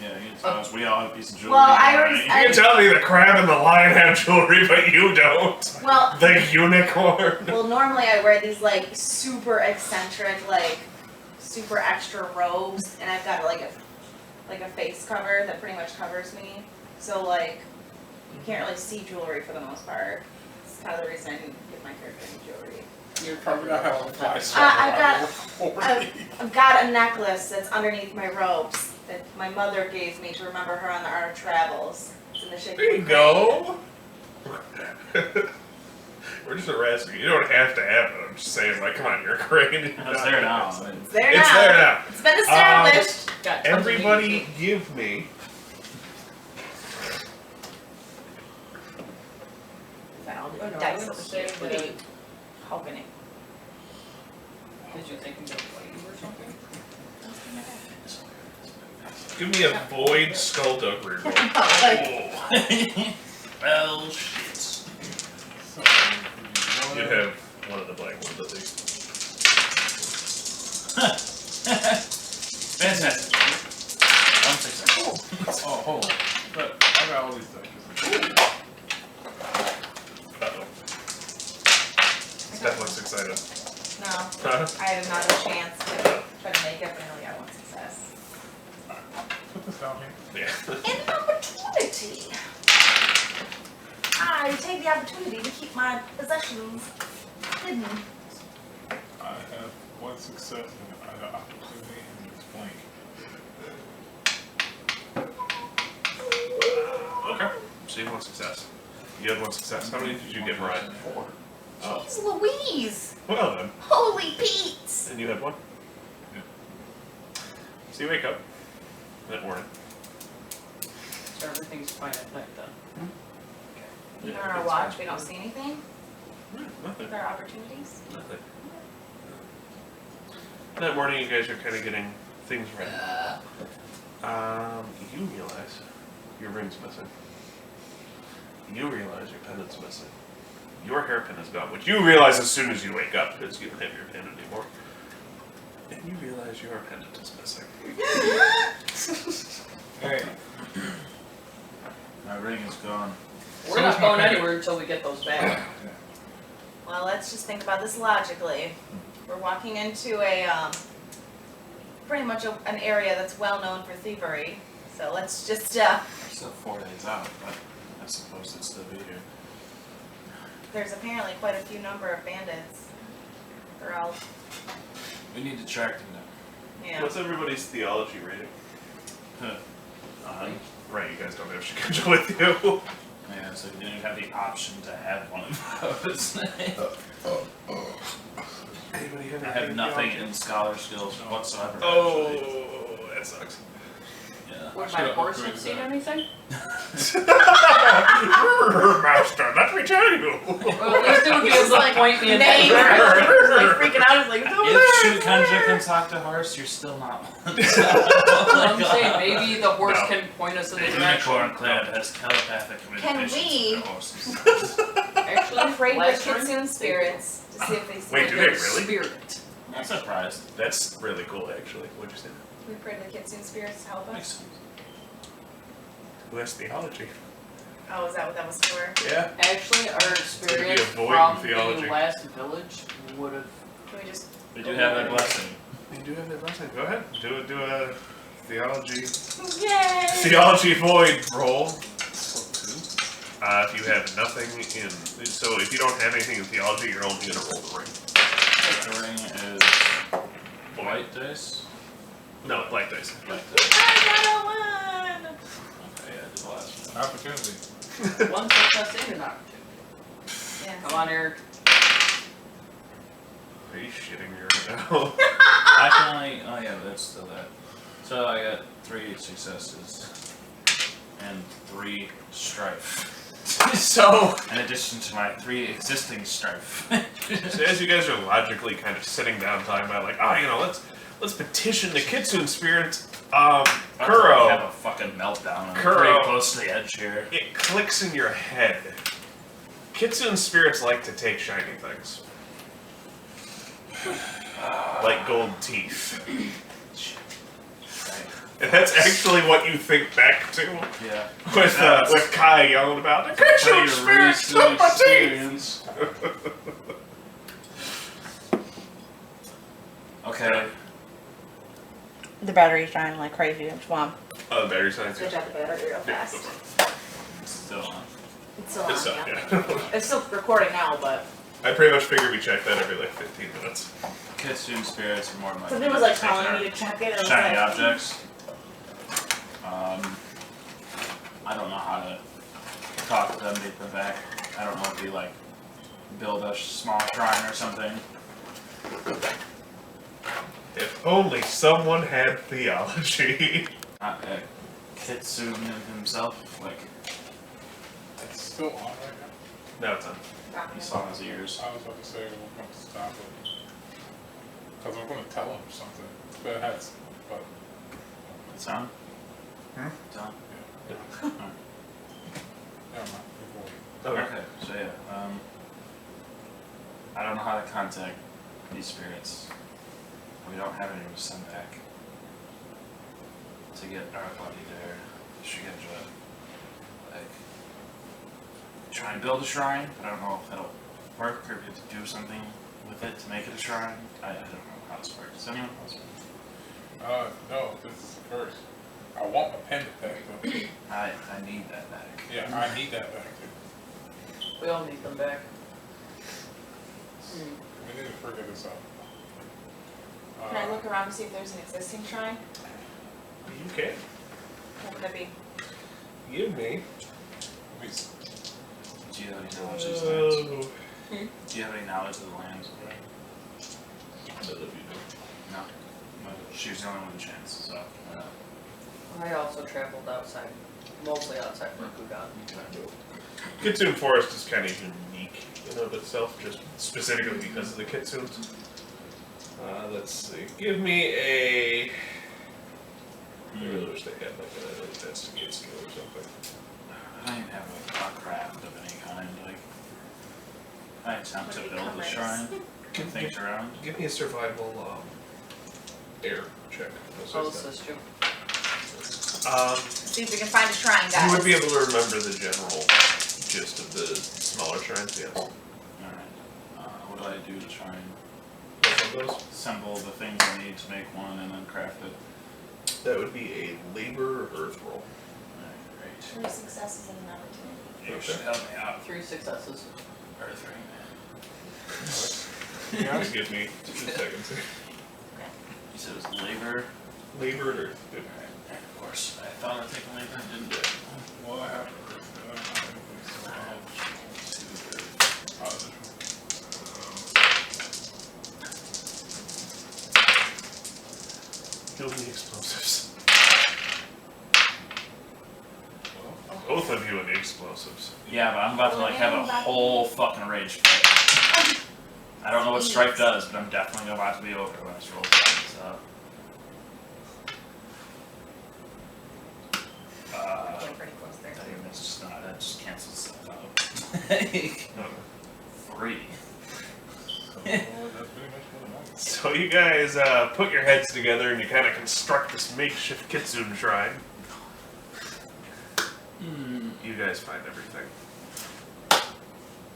Yeah, you can tell us we all have a piece of jewelry. Well, I right? already- You can tell me the crab and the lion have jewelry, but you don't. Well, The unicorn. well, normally I wear these like super eccentric, like super extra robes, and I've got like a face cover that pretty much covers me. So like, you can't really see jewelry for the most part. It's kind of the reason I didn't give my character any jewelry. You're Probably covered I all have the a time. fly I've got a necklace that's underneath my robes that my mother gave me to remember her on the Art of Travels. It's in the shape There of you a go. We're just harassing you. You don't have to have it. I'm just saying, like, come on, you're great. It's there now. crane. It's there now. It's there now. It's been established. Got tons of Everybody meat, give me Found I know, I dice would over say here. What that- are you hoping? Did you think of white or something? give me a void skullduggery roll. Like, Well, shit. So, You'd have one of the black ones at least. Fantastic. 1 success. oh, hold on. But I got all these things. Uh-oh. Steph looks excited. no, Huh? I did not have a chance to try to make it, but I only got one success. Put this down here. Yeah. An opportunity. I take the opportunity to keep my possessions hidden. I have 1 success and I got opportunity and it's blank. Okay. So you had 1 success. You had 1 success. How many did you get right? 4. Oh. Jeez Louise! Well then. Holy Pete! And you had 1? Yeah. So you wake up that morning. So everything's fine at night then. Even on our watch, we don't see anything? Nothing. Are there opportunities? Nothing. That morning, you guys are kind of getting things ready. You realize your ring's missing. You realize your pendant's missing. Your hairpin is gone, which you realize as soon as you wake up because you don't have your pendant anymore. And you realize your pendant is missing. Hey. My ring is gone. We're So not is my going pendant. anywhere until we get those back. Well, let's just think about this logically. We're walking into a, pretty much an area that's well known for thievery. So let's just, We're still 4 days out, but I suppose they'd still be here. there's apparently quite a few number of bandits. They're all, We need to track them down. yeah. What's everybody's theology rating? Huh. Right, you guys don't have Shikanja with you. Yeah, so you didn't have the option to have one of those. Anybody have I have nothing in scholar skills whatsoever. Actually. Oh, that sucks. Yeah. Would I my should've horse upgraded have seen that. anything? Master, let me tell you. Well, at least it would be able to point me in Name, that like freaking out, it's like, it's over If there. Shukanja can talk to horse, you're still not one. I'm saying maybe the horse No. can point us in The the direction. unicorn clan has telepathic communication we- with their horses. Actually, We prayed last the turn, kitsune spirits to see if they see Wait, do it. they really? Spirit. I'm surprised. That's really cool, actually. What'd you say? We prayed the kitsune spirits to help Makes us. sense. Who has theology? Oh, is that what that was for? Yeah. Actually, our gonna be experience a void from in theology. the last village would have. Can we just? We do have that blessing. You do have that blessing. Go ahead. Do a theology. Yay! Theology void roll. If you have nothing in, so if you don't have anything in theology, you're only gonna roll the ring. The ring is white dice. No, black dice. Black dice. I got a one! Okay, yeah, I did the last one. Opportunity. One success and an opportunity. Yeah. Come on, Eric. Are you shitting me right now? I can only. Oh yeah, that's still that. So I got 3 successes and 3 strife. So, In addition to my 3 existing strife. so as you guys are logically kind of sitting down talking about like, oh, you know, let's petition the kitsune spirit. I have Kuro, a fucking meltdown. I'm Kuro. pretty close to the edge here. it clicks in your head. Kitsune spirits like to take shiny things. Like gold teeth. And that's actually what you think back to Yeah. with Kai yelling about the kitsune spirits took my teeth! Okay. The battery's dying like crazy. It's mom. Oh, the battery science. Switch out the battery real Yeah, fast. go for it. Still on. It's still on, It's up, yeah. yeah. It's still recording now, but I pretty much figure we check that every like 15 minutes. Kitsune spirits are more than likely somebody was like to take telling our me to check it. And I was shiny like, objects. I don't know how to talk to them, get them back. I don't know if we like build a small shrine or something. If only someone had theology. Not Kitsune himself, like It's still on right now? No, it's on. he saw his ears. I was about to say we're going to stop it. Because I'm going to tell him something. But it has, but It's on? Hmm? It's on? never mind. Before we- Okay, so yeah, I don't know how to contact these spirits. We don't have anyone to send back to get our buddy there. Should get like try and build a shrine, but I don't know if that'll work or if we have to do something with it to make it a shrine. I don't know how this works. Does anyone else? No, this is the first. I want my pendant back, but I need that back. yeah, I need that back too. We all need them back. We need to figure this out. can I look around to see if there's an existing shrine? You can. What would that be? Give me. Let me see. Do you have any knowledge of these lands? Oh. Do you have any knowledge of the lands? No. She was the only one with a chance, so. I also traveled outside, mostly outside for Kugan. Kitsune Forest is kind of unique in and of itself, just specifically because of the kitsunes. Let's see. Give me a. I really wish they had like an investigate skill or something. I don't even have a craft of any kind, like. I attempt to What do build you a come shrine, Give me, things around. give me a survival air check. I'll assist you. See if we can find a shrine, guys. You would be able to remember the general gist of the smaller shrines, yes. Alright. What do I do to try and Which one of those? assemble the things I need to make one and then craft it? That would be a labor earth roll. Alright, great. 3 successes and an opportunity. You Okay. should help me out. 3 successes. Earth ring. Yeah, just give me 2 seconds here. You said it was labor. Labor and earth. Good. Alright, of course. I thought I'd take a labor and didn't do it. Well, I have Kill the explosives. Both of you in the explosives. Yeah, but I'm about to like have a whole fucking rage fit. I don't know what Strife does, but I'm definitely about to be over when this rolls out, so. Getting pretty close there. That just cancels stuff out. Okay. you guys put your heads together and you kind of construct this makeshift kitsune shrine, you guys find everything.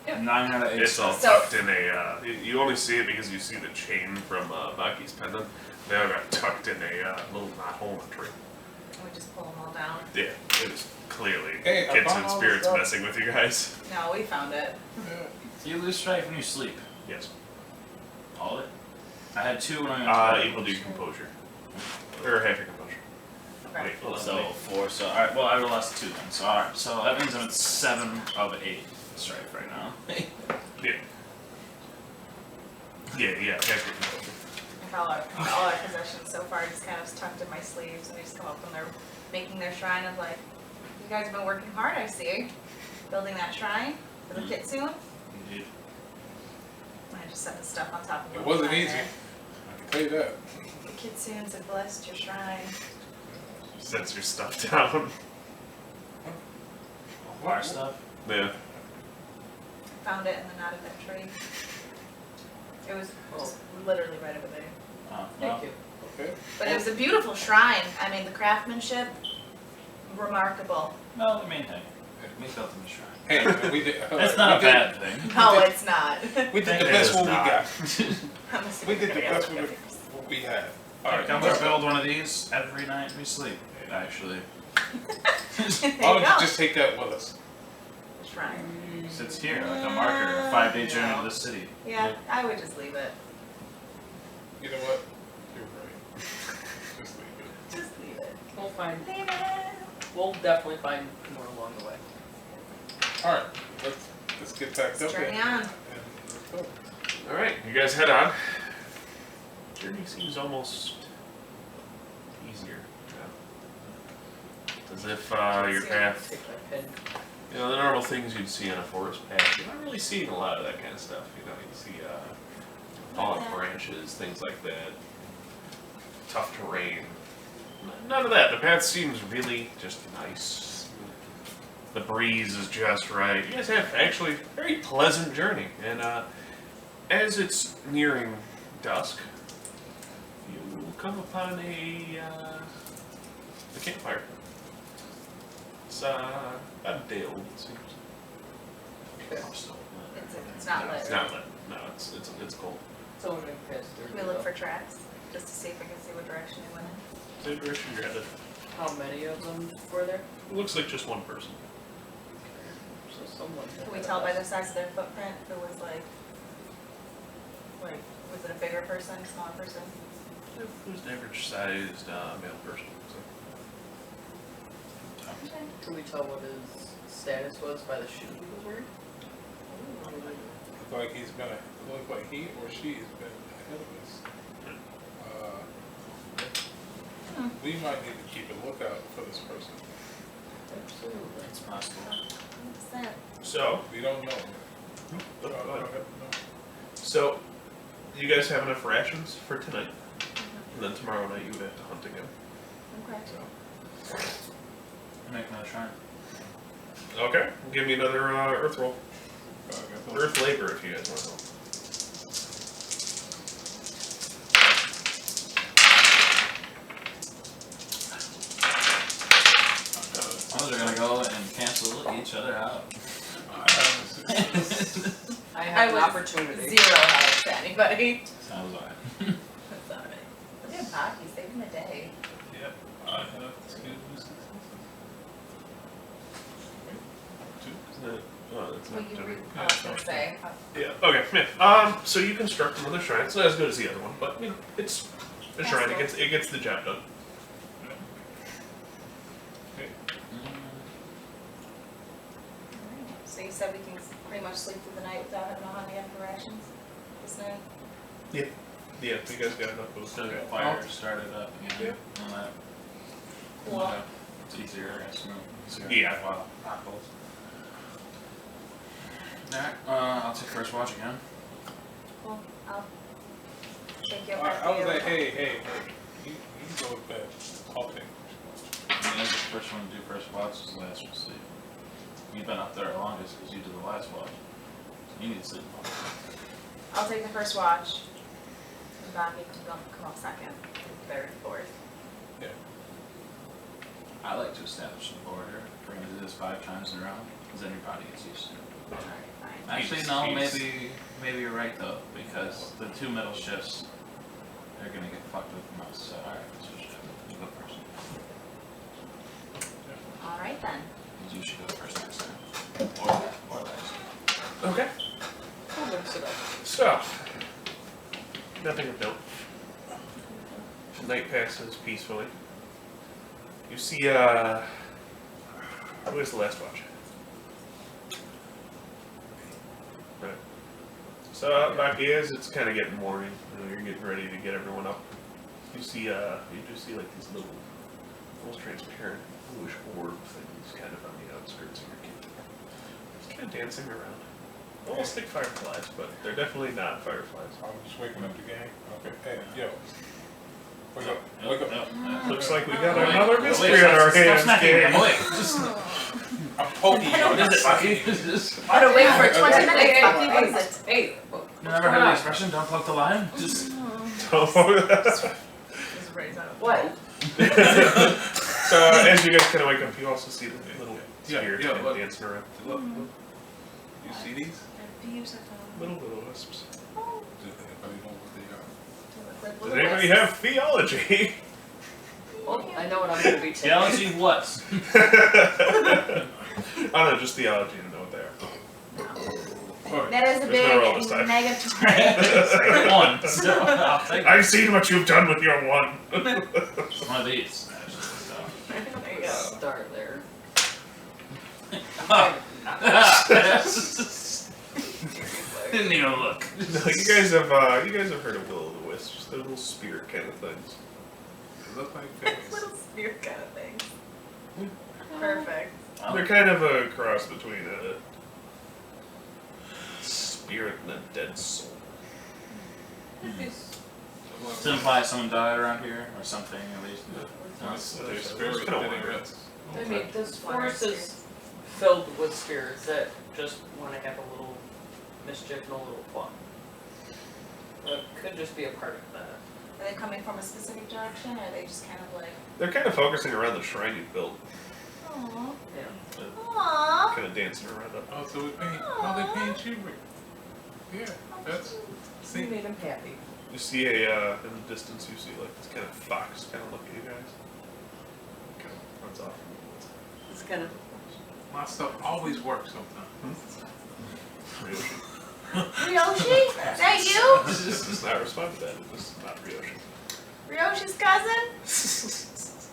9 out of 8. It's all So- tucked in a. You only see it because you see the chain from Baki's pendant. They all got tucked in a little knot hole in the tree. And we just pull them all down. Yeah, it is clearly Hey, I found kitsune all spirits this stuff. messing with you guys. No, we found it. Do you lose strength when you sleep? Yes. All of it? I had 2 when I went to Equal to your composure. Or half your composure. Okay. Wait, hold on. So 4, so alright, well I would have lost 2 then. So alright, so that means I'm at 7 of 8 strength right now. Yeah. Yeah, half your composure. All our possessions so far just kind of tucked in my sleeves, and I just come up when they're making their shrine. I'm like, you guys have been working hard, I see. Building that shrine for the kitsune. Indeed. And I just set the stuff on top of It the wasn't shrine easy. there. I can tell you that. The kitsunes have blessed your shrine. Sets your stuff down. Fire stuff. Yeah. Found it in the knot of that tree. It was just literally right over there. Oh, Thank well, you. Okay. But it was a beautiful shrine. I mean, the craftsmanship, remarkable. well, the main thing. We built the shrine. Hey, man, we did. It's not a bad thing. No, it's not. We did the It best is what we not. got. I'm We assuming did the everybody else best would with go what we had. Alright, I'm gonna build one of these every night we sleep, actually. first. There you Why don't you go. just take that with us? The shrine. Sits here like a marker, a 5-day journey to the city. Yeah, I would just leave it. You know what? You're right. Just leave it. Just leave it. We'll find, Leave it. we'll definitely find more along the way. All right, let's get packed up. Journey and- on. and let's go. Alright, you guys head on. Journey seems almost easier. Yeah. As if your See, path, Take my pen. you know, the normal things you'd see on a forest path, you're not really seeing a lot of that kind of stuff. You know, you see fallen branches, things like that, tough terrain. None of that. The path seems really just nice. The breeze is just right. You guys have actually a very pleasant journey, and as it's nearing dusk, you will come upon a campfire. It's about a day old, it seems. It's not lit. It's not lit. No, it's cold. So when we pass through. Can we look for tracks? Just to see if we can see what direction they went in. Same direction you're headed. How many of them were there? It looks like just one person. So someone. Can we tell by the size of their footprint if it was like, was it a bigger person, smaller person? It was an average sized male person. So. Okay. Can we tell what his status was by the shoe he was wearing? Look like he's been. Look like he or she has been ahead of us. We might need to keep a lookout for this person. Absolutely. It's possible. 100%. So, We don't know. go ahead. No. So, you guys have enough rations for tonight, and then tomorrow night you would have to hunt again. Okay. So. Make another shrine. Okay, give me another earth roll. I guess Earth labor if you guys want to know. Oh, they're gonna go and cancel each other out. I I have an was opportunity. 0 help to anybody. Sounds alright. That's alright. Look at Pocky saving the day. Yep. I have two successes. Isn't that, oh, that's Will not you general. I was gonna say, Yeah, okay, yeah. So you construct another shrine. It's not as good as the other one, but, you know, it's a shrine. It gets the job done. so you said we can pretty much sleep through the night without having a honey after rations this night? Yeah, you guys got enough food. Still got fire started up again. On that. Cool. Yeah, it's easier, I guess. Yeah. Wow. Alright, I'll take first watch again. Cool. I'll take you up I after was you. like, hey, you go with that talking. I mean, the first one to do first watch is the last one to sleep. You've been up there the longest because you did the last watch. You need to sleep. I'll take the first watch. The doggy can come up second, third, fourth. Yeah. I like to establish an order, bring it to this 5 times in a row, because then your body gets used to it. Alright, fine. Actually, no, maybe you're right though, because the 2 middle shifts, they're gonna get fucked with the most. So alright, let's switch it up. You go first. Alright then. You should go first next time. Or last. Okay. I'll mix it up. So, nothing of note. The night passes peacefully. You see, who is the last watch? Right. So, back as it's kind of getting morning, you're getting ready to get everyone up. You see, you do see like these little, almost transparent bluish orb things kind of on the outskirts of your kingdom. Just kind of dancing around. Almost like fireflies, but they're definitely not fireflies. I'm just waking up the gang. Okay, hey, yo. Wake up, wake up. No. Looks like we Oh, got another mystery on our hands, gang. I'm poking you. What is it, Bucky? Gotta wait for 20 Hey, minutes, hey, Bucky hey, exit. hey, You never heard the expression, don't poke the line? Just... what? So, as you guys kind of wake up, you also see the little spirit yeah, kind of look. dancing around. Look, look. You see these? Little will-o-wisps. Does anybody know what they are? Does anybody have theology? Well, I know what I'm gonna be taking. Theology what? I don't know, just theology to know what they are. Alright. That is a There's no roll this big time. negative. One. So, I'll take it. I've seen what you've done with your one. One of these. There you go. Start there. Didn't even look. No, you guys have heard of will-o-the-wisps. They're little spirit kind of things. They look like fairies. Little spear kind of thing. Perfect. They're kind of a cross between a spirit and a dead soul. To imply someone died around here, or something, at least. They're spirits Kinda that weird. exist. I mean, this forest is filled with spirits that just want to have a little mischief and a little fun. It could just be a part of that. Are they coming from a specific direction, or are they just kind of like, They're kind of focusing around the shrine you built, aww, Yeah. aww, kind of dancing around it. Oh, so we paint. Oh, they paint you. Yeah, that's. We See, made him happy. You see in the distance, you see like this kind of fox kind of look at you guys. Kind of runs off. It's kind of. my stuff always works sometimes. Ryoshi. Ryoshi? Is that you? Does not respond to that. This is not Ryoshi. Ryoshi's cousin?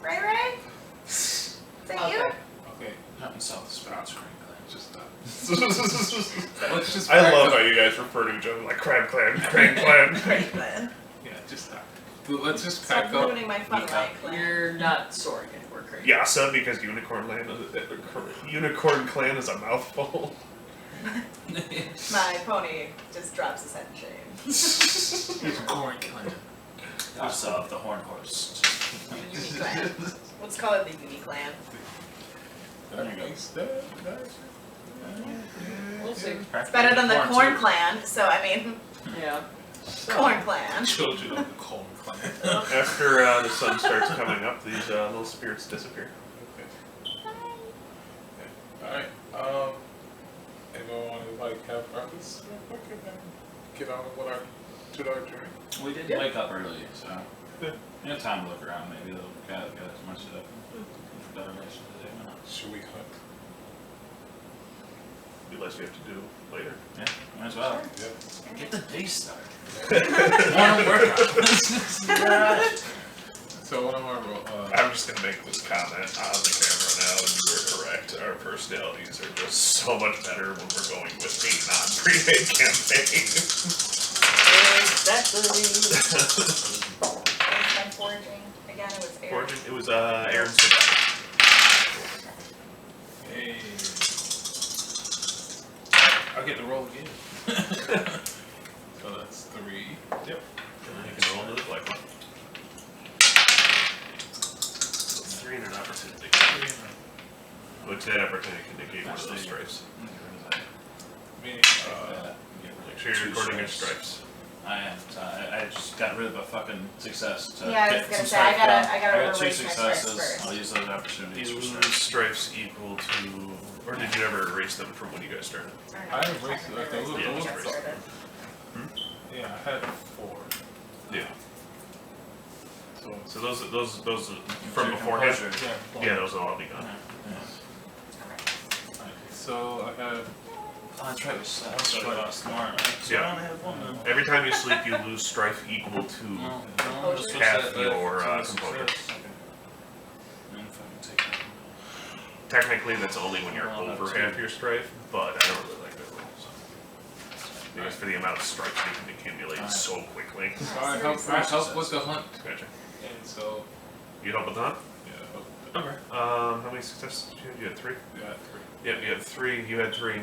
Ray Ray? Is that you? Okay. Okay, Not himself, the sprouts ring. just stop. I Let's just. love how you guys refer to each other like Crab Clan, Crane Clan. Great plan. Yeah, just stop. Let's just Stop pack up. ruining my fun life. You're not soaring anywhere crazy. Yasa, because Unicorn Unicorn Clan is a mouthful. My pony just drops his head in shame. It's corn clan. Also of the horn horse. Uni clan. Let's call it the Uni clan. There you go. We'll see. It's better than the Corn clan, so I mean, Yeah. Corn clan. Children of the corn clan. After the sun starts coming up, these little spirits disappear. Alright, anyone want to like have breakfast real quick and then get on with our journey? We did Yeah. wake up early, so Yeah. we have time to look around. Maybe they'll got as much of the better rest of the day. Why not? Should we hunt? Be less you have to do later. Yeah, might as well. Yeah. Get the day started. Morning workout. So what am I I'm just gonna make this comment on the camera now, and you were correct. Our personalities are just so much better when we're going with a non-pre-made campaign. Exactly. And foraging. Again, it was Eric. Foraging, it was Aaron's survival. Hey. I'll get the roll again. So that's 3. Yep. And then you can roll another black one. So 3 and an opportunity. Which that opportunity can negate one of those stripes. Meaning, Make sure you're recording your stripes. I am. I just got rid of a fucking success to Yeah, I was get gonna some say, I strife gotta- down. I gotta got 2 erase my stripes successes. first. I'll use those opportunities You for lose stripes. stripes equal to, or did you ever erase them from when you guys started? I erased it, like, those Yeah, those erased were- started. Yeah, I had 4. Yeah. So, So those from Your beforehand. composure. yeah. Yeah, those will all be gone. Yeah. Alright, so I have Oh, that's right. We started last tomorrow. So Yeah. I only have 1 then. Every time you sleep, you lose strife equal to. No, Composure? just Half switch that your, to composure. success. Okay. And if I can take that. Technically, that's only when you're Well, over that's half good. your strife, but I don't really like that rule. Because for the amount of stripes you can accumulate Alright. so quickly. so I help with the hunt, Gotcha. and so You help with that? yeah, Okay. How many successes did you have? You had 3? yeah, 3. Yep, you had 3. You had 3.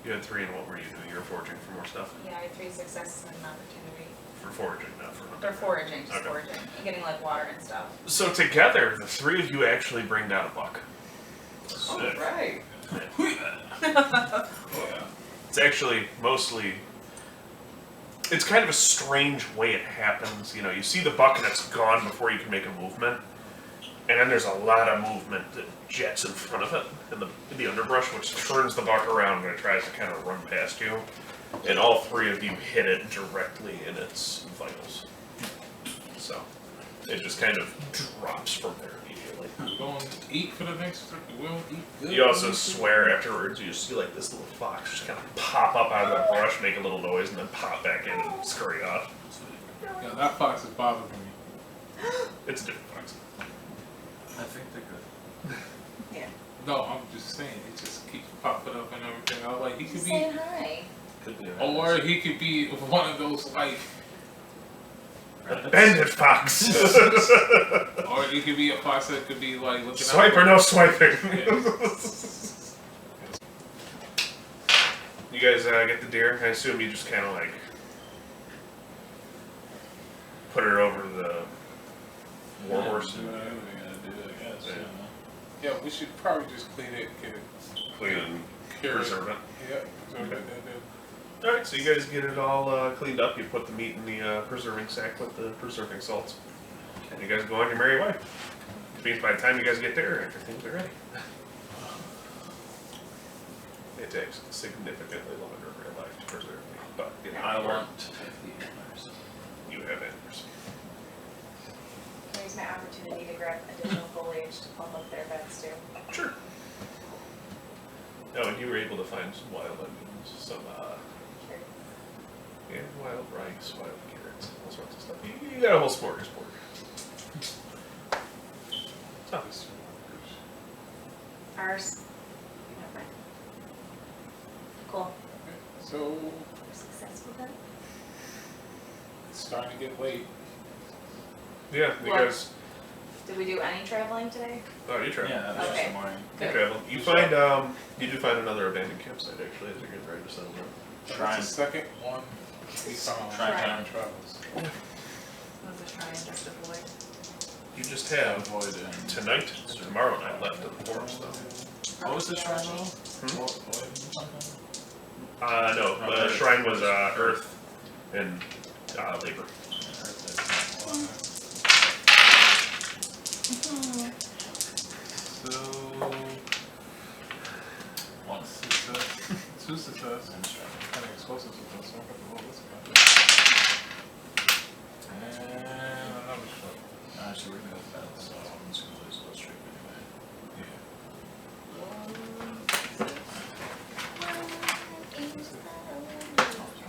You had 3, and what were you doing? You were foraging for more stuff? Yeah, I had 3 successes and an opportunity. For foraging, not for hunting. They're foraging, just Okay. foraging, and getting like water and stuff. So together, the 3 of you actually bring down a buck. Sick. Right. Yeah. It's actually mostly. It's kind of a strange way it happens. You know, you see the buck and it's gone before you can make a movement. And then there's a lot of movement that jets in front of it in the underbrush, which turns the buck around and it tries to kind of run past you. And all 3 of you hit it directly in its vitals. So it just kind of drops from there immediately. I'm going to eat for the next we'll eat good. You also swear afterwards, you see like this little fox just kind of pop up out of the brush, make a little noise, and then pop back in and scurry off. Yeah, that fox is bothering me. It's a different fox. I think they're good. Yeah. No, I'm just saying, it just keeps popping up and everything. I was like, he could Just be, saying hi. Could be. or he could be one of those like, Bandit fox! or he could be a fox that could be like looking Swipe or no swiping? You guys get the deer? I assume you just kind of like put her over the warhorse. Do whatever we gotta do, I guess. Yeah. You know. Yeah, we should probably just clean it, get it, Clean and cure preserve it. Yeah, preserve it, Alright, so you guys get it all cleaned up. You put the meat in the preserving sack with the preserving salts. And you guys go on your merry way. Which means by the time you guys get there, everything's ready. It takes significantly longer in real life to preserve meat, but you know, I want to take the antlers. you have antlers. Here's my opportunity to grab additional foliage to pump up their beds too. Sure. Oh, and you were able to find some wild onions, some yeah, wild rice, wild carrots, all sorts of stuff. You got a whole smorgasbord. So, Ours. Okay. Cool. So We're successful then? it's starting to get late. yeah, you Well- guys. Did we do any traveling today? Oh, you travel. Yeah, that was just Okay. the morning. You Good. travel. You find you do find another abandoned campsite actually as you're getting ready to settle down. Shrine. That's the second one we found. Shrine Right. time. Travels. Was a try and just avoid. You just have Avoid it. tonight and tomorrow night left of the forest though. What was the shrine though? Hmm? Void something? No, the Earth. shrine was earth and labor. So One. success, 2 success, And shrine. and explosive success. So I'm gonna roll this guy. And another shot. Actually, we're gonna go with that, so I'm just gonna lose those straight anyway.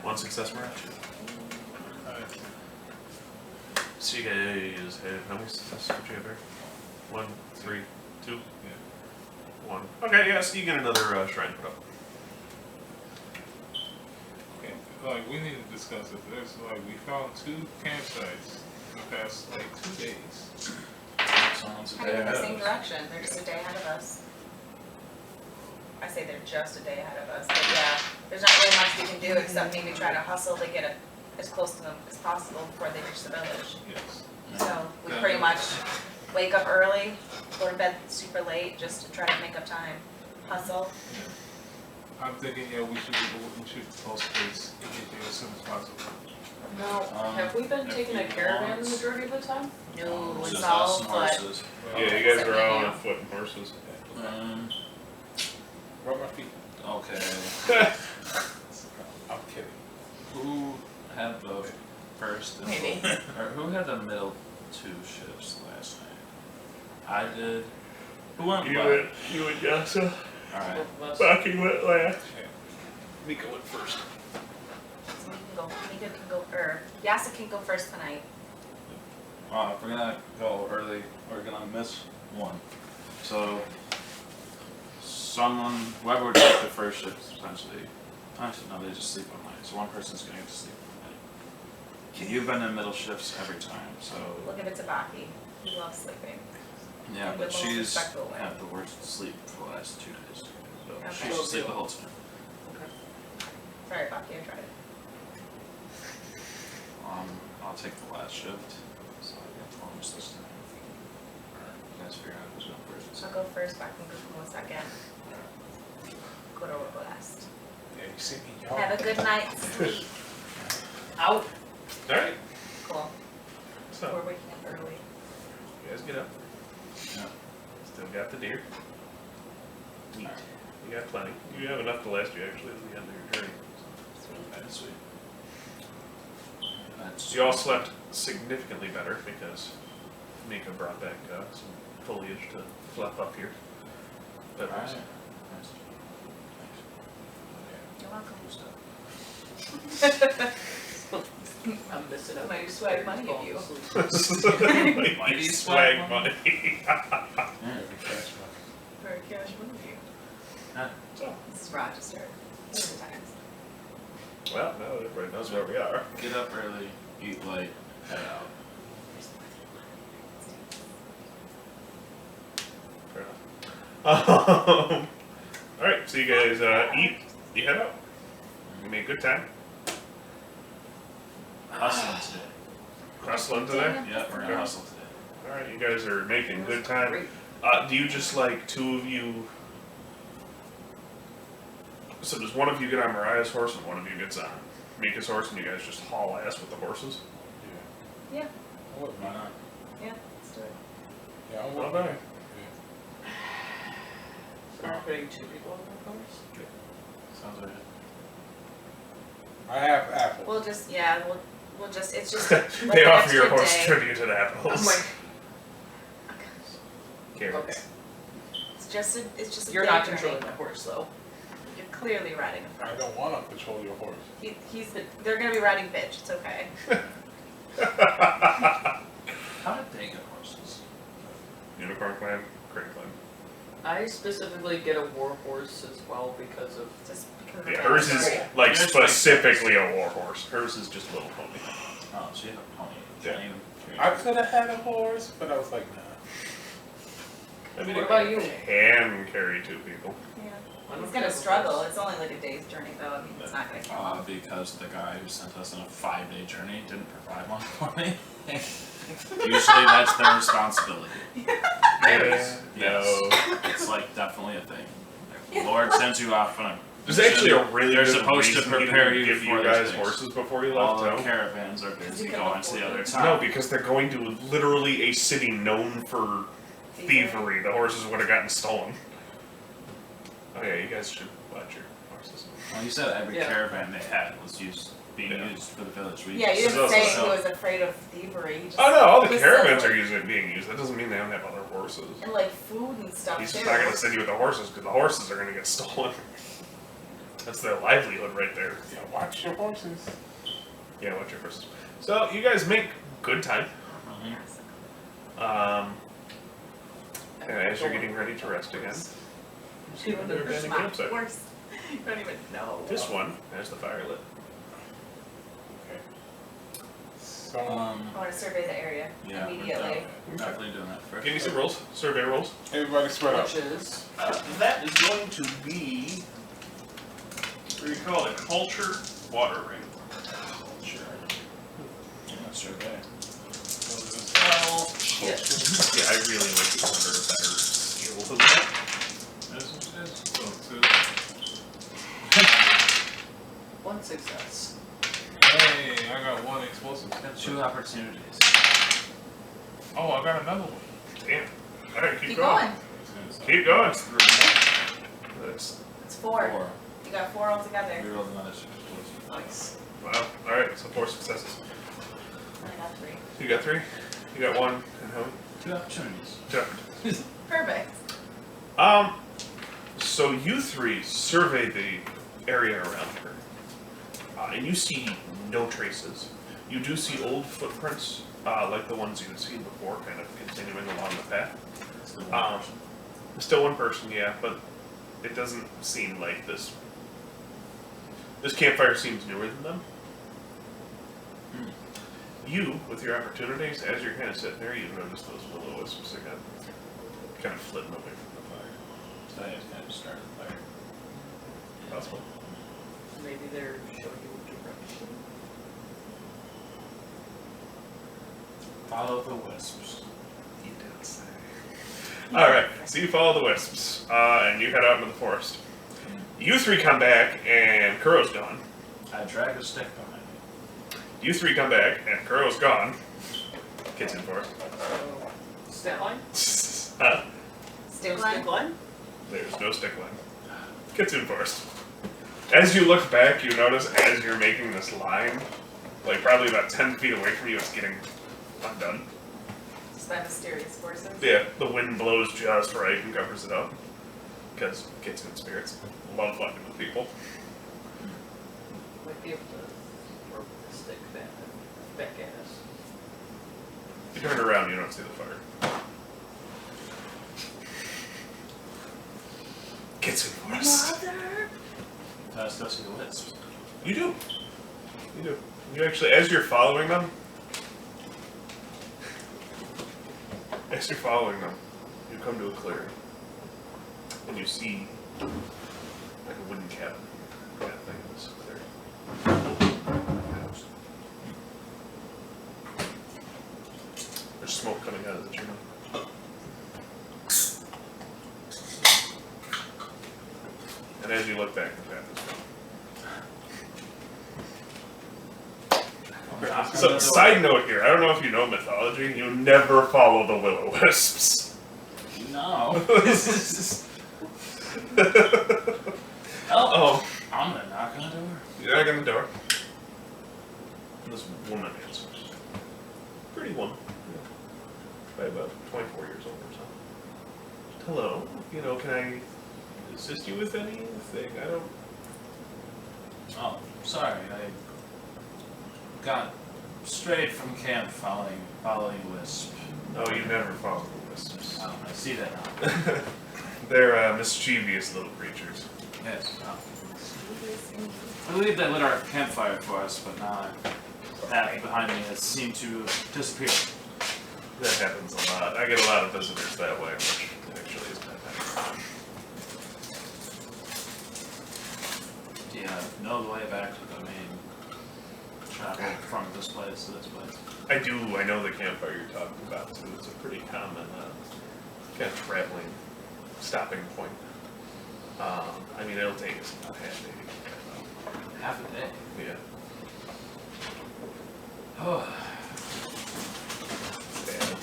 One success per action. Alright. So you guys have how many successes did you have there? 1, 3, 2? Yeah. 1. Okay, yeah, so you get another shrine put up. Okay, like we need to discuss it. There's like we found 2 campsites in the past like 2 days. Someone's a Heading day in the ahead same of us. direction, they're just a day ahead of us. I say they're just a day ahead of us, but yeah, there's not really much we can do except maybe try to hustle to get as close to them as possible before they reach the village. Yes. So we pretty much wake up early, go to bed super late, just to try to make up time, hustle. I'm thinking, yeah, we should post this and get there as soon as possible. Now, have we been if taking a you caravan want. the majority of the time? No, Just it's us all and foot. horses. Yeah, you guys are all on foot and horses. Rub my feet. Okay. I'm kidding. Who had the first and Maybe. or who had the middle two shifts last night? I did. Who went You left? and Yasa. Alright. Both of us. Baki went last. Mika went first. So we can go, Mika can go, or Yasa can go first tonight. If we're gonna go early, we're gonna miss one. So, whoever would take the first shift, essentially. Actually, no, they just sleep all night. So one person's gonna get to sleep all night. You've been in middle shifts every time, so. We'll give it to Baki. He loves sleeping. Yeah, in but the most she's respectful way. had the worst sleep for the last 2 days. So Okay. she should sleep the whole time. Sorry, Baki, I tried. I'll take the last shift. So I get bonus this time. You guys figure out who's going first. I'll go first, Baki can go second. Kuro will go last. Yeah, you see me, y'all. Have a good night's sleep. Out. Alright, Cool. so We're waking up early. you guys get up. Yeah. Still got the deer. Neat. You got plenty. You have enough to last you actually to the end of your journey. That's sweet. That's You all slept significantly better because Mika brought back some foliage to fluff up your feathers. Alright. You're welcome. I'm missing out. Might swag money of you. Mighty swag money. Very cash money of you. So, This is Rochester. These are the times. well, now everybody knows where we are. Get up early, eat light, head out. Fair enough. Alright, so you guys eat, you head out. You make good time. Hustling today. Hustling today? Yeah, we're gonna hustle today. Alright, you guys are making good time. Do you just like two of you? So does one of you get on Mariah's horse and one of you gets on Mika's horse and you guys just haul ass with the horses? Yeah. Yeah, I wouldn't mind. yeah, let's do it. Yeah, I Well wouldn't done. mind. So we're putting 2 people on the cars? Sounds right. I have apples. We'll just, yeah, we'll just, it's just like They an offer your extra horse day. tribute to the apples. I'm like, Carrots. okay. It's just a You're day not journey. controlling my horse though. You're clearly riding a I front. don't want to control your horse. They're gonna be riding bitch, it's okay. How did they get horses? Unicorn clan, crane clan. I specifically get a war horse as well because of Just because of Yeah, the hers is backstory. like Yours specifically a war horse. Hers is just a little pony. Oh, so you have a pony. Yeah. Can't even- I could have had a horse, but I was like, nah. I mean, What it about you? can carry 2 people. Yeah. I don't He's gonna have a struggle, horse. it's only like a day's journey though, I mean, it's not gonna kill him. Because the guy who sent us on a 5-day journey didn't provide one for me. Usually that's their responsibility. Yeah. Yes. It's like definitely a thing. The Lord sends you off on a There's actually a really They're good supposed to reason he prepare didn't you give for you these guys things. horses before you All left the town. caravans are busy You can going to the afford other it. town. No, because they're going to literally a city known for thievery. The horses would have gotten stolen. Oh yeah, you guys should watch your horses. Well, you said every Yeah. caravan they had was being Yeah. used for the village. We Yeah, you just- didn't say he so- was afraid of thievery, he just. Oh no, all the he caravans said, are being used. That doesn't mean they don't have other horses. And like food and stuff He's too. just not going to send you with the horses because the horses are going to get stolen. That's their livelihood right there. Yeah, watch your horses. Yeah, watch your horses. So you guys make good time. Mhm. And as you're getting ready to rest again, you go to your abandoned campsite. Worse. You don't even know. This one has the fire lit. Okay. So, I wanna survey the area Yeah, we're immediately. definitely doing that first. Give me some rolls, survey rolls. everybody spread out. Which is That is going to be, what do you call it, culture watering. Sure. Yeah, survey. Well, shit. yeah, I really like to order a better skill than that. One success. Hey. Hey, I got one explosive. Got 2 opportunities. Oh, I got another one. Damn. Alright, Keep going. Keep going. That's It's 4. 4. You got 4 altogether. We rolled another explosive. Nice. Wow. Alright, so 4 successes. I got 3. You got 3? You got 1, and how many? 2 opportunities. 2. Perfect. So you 3 survey the area around her, and you see no traces. You do see old footprints, like the ones you had seen before, kind of continuing along the path. Still one person, yeah, but it doesn't seem like this. This campfire seems newer than them. You, with your opportunities, as you're kind of sitting there, you notice those will-o-wisps again, kind of flitting away from the fire. So I just kind of started the fire. Possible. Maybe they're showing you direction. Follow the wisps. You did say. Alright, so you follow the wisps, and you head out into the forest. You 3 come back, and Kuro's gone. I drag a stick behind me. You 3 come back, and Kuro's gone. Gets in forest. So, stat line? Stick No line. stick line? There's no stick line. Gets in forest. As you look back, you notice as you're making this line, like probably about 10 feet away from you, it's getting undone. Just that mysterious forces. Yeah, the wind blows just right and covers it up. Because kids and spirits love fucking with people. Might be able to throw the stick back at us. You turn around, you don't see the fire. Kids in forest. Mother. Let's go see the wisps. You do. You do. You actually, as you're following them, you come to a clearing. And you see like a wooden cabin kind of thing in this clearing. There's smoke coming out of the chimney. And as you look back, the path is gone. So, side note here, I don't know if you know mythology, you never follow the will-o-wisps. No. Oh. I'm gonna knock on the door. You knock on the door. This woman answers. Pretty woman. Yeah. Probably about 24 years old or so. Hello. You know, can I assist you with anything? I don't... Oh, sorry. I got straight from camp following wisp. Oh, you never follow the wisps. Oh, I see that now. They're mischievous little creatures. Yes. Oh. I believe they lit our campfire for us, but now the path behind me has seemed to disappear. That happens a lot. I get a lot of visitors that way, which actually isn't that bad. Do you know the way back to the main travel from this place to this place? I do. I know the campfire you're talking about, too. It's a pretty common kind of traveling stopping point. I mean, it'll take us about half a day to get there. Half a day. Yeah. Oh.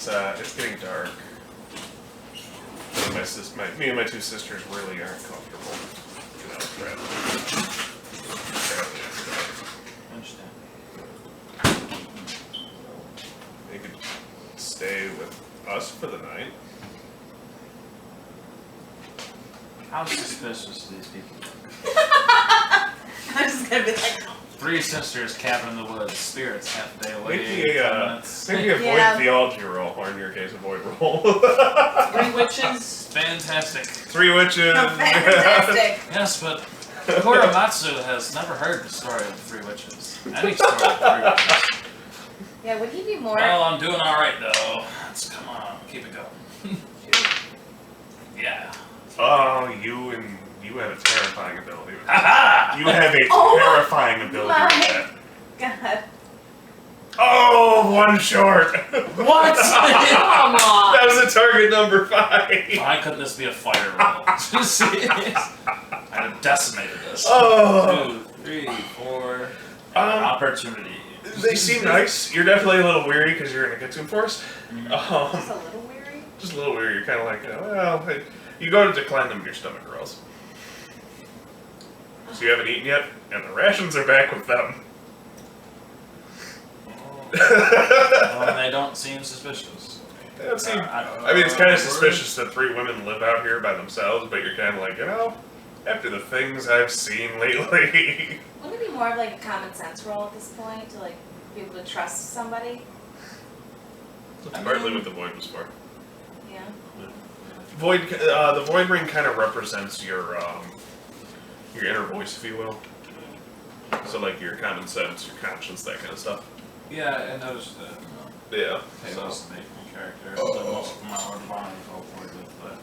Yeah, it's getting dark. Me and my 2 sisters really aren't comfortable, you know, traveling. I understand. They could stay with us for the night. How suspicious do these people look? I'm just gonna be like, 3 sisters camping in the woods, spirits half a day away. Maybe 10 minutes. maybe avoid Yeah. theology roll, or in your case, avoid roll. 3 witches. Fantastic. 3 witches. fantastic. Yes, but Korematsu has never heard the story of the 3 witches. Any story of 3 witches. Yeah, would he be more? Well, I'm doing alright though. Come on, keep it going. Yeah. Oh, you have a terrifying ability with that. Aha! You have a Oh terrifying ability with my that. God. Oh, 1 short. What? Come on. That was a target number 5. Why couldn't this be a fire roll? I'd have decimated this. Oh. 2, 3, 4. Um, Opportunity. They seem nice. You're definitely a little weary because you're in a Kitsune forest. Just a little weary. Just a little weary. You're kind of like, well, hey, you go to decline them and your stomach growls. So you haven't eaten yet, and the rations are back with them. Well, they don't seem suspicious. I mean, it's kind of suspicious that 3 women live out here by themselves, but you're kind of like, after the things I've seen lately. Wouldn't it be more of like a common sense role at this point to like be able to trust somebody? That's partly what the void was for. Yeah. Void, the void ring kind of represents your inner voice, if you will. So like your common sense, your conscience, that kind of stuff. Yeah, I noticed that. Yeah. Tables make my character. So most of my order bond is all void with that.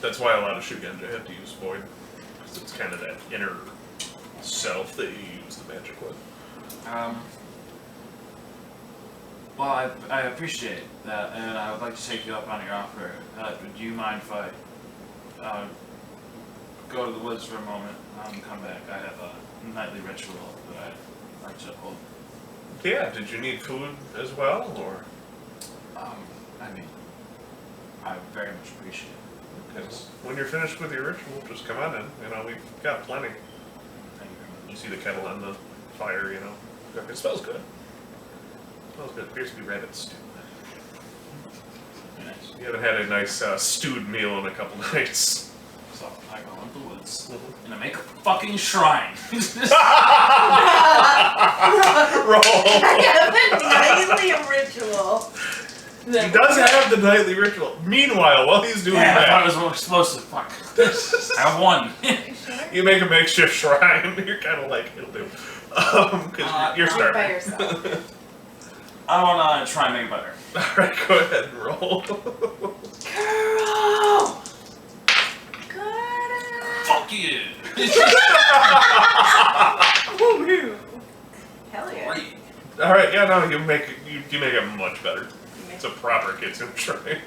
That's why a lot of Shugenja have to use void, because it's kind of that inner self that you use the magic with. Well, I appreciate that, and I would like to take you up on your offer. Do you mind if I go to the woods for a moment and come back? I have a nightly ritual that I like to hold. Yeah, did you need food as well, or? I mean, I very much appreciate it. Okay. When you're finished with your ritual, just come on in. We've got plenty. Thank you very much. You see the kettle on the fire, It smells good. It smells good. Appears to be rabbit stew. Nice. You haven't had a nice stewed meal in a couple nights. So I go into the woods and I make a fucking shrine. Roll! I have a nightly ritual. He does have the nightly ritual. Meanwhile, while he's doing Yeah, I thought that, it was explosive. Fuck. I have one. you make a makeshift shrine. You're kind of like, it'll do. Because you're Not by starving. yourself. I want to try and make it better. Alright, go ahead and roll. Girl! Good. Fuck you! Hell yeah. Great. Alright, yeah, no, you make it much better. It's a proper Kitsune shrine.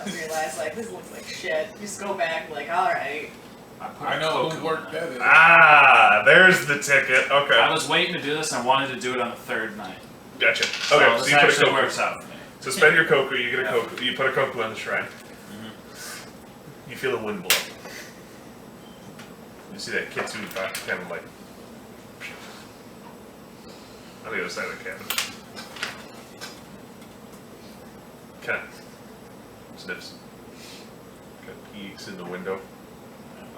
Realize like this looks like shit. Just go back like, alright. I know who worked that is. Ah, there's the ticket. Okay. I was waiting to do this and wanted to do it on the 3rd night. Gotcha. So Okay, this so you put a actually koku. works out for me. So spend your koku, you get a Yeah. koku. You put a koku on the shrine. You feel the wind blow. You see that Kitsune kind of like on the other side of the cabin. Kind of sniffs. Kind of peeks in the window.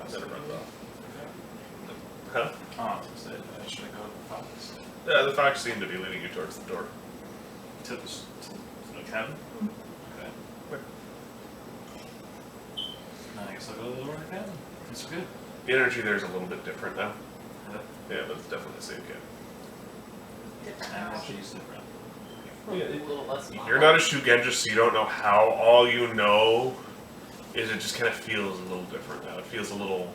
Then it runs off. Huh? Oh, so should I go to the fox? Yeah, the fox seemed to be leading you towards the door. To the cabin? Okay. Where? I guess I'll go to the door of the cabin. It's good. The energy there's a little bit different now. Yeah. Yeah, but it's definitely the same cabin. Different house. Energy's different. A little less You're not a Shugenja, so you don't know how. All you know is it just kind of feels a little different now. It feels a little.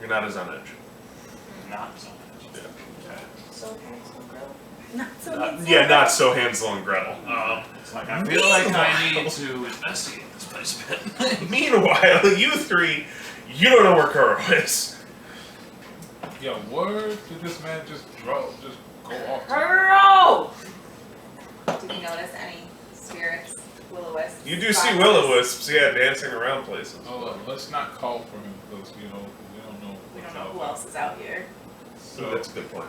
You're not as on edge. Not so much. Yeah. Okay. So Hansel Grill? Not so Yeah, not so Hansel and Gretel. It's like I feel like I need to investigate this place a bit. Meanwhile, you 3, you don't know where Kuro is. Yo, word did this man just go off? Girl! Did you notice any spirits, will-o-wisps? You do see will-o-wisps, yeah, dancing around places. Oh, let's not call for him because we don't know. We what's don't know out who there. else is out here. So that's a good point.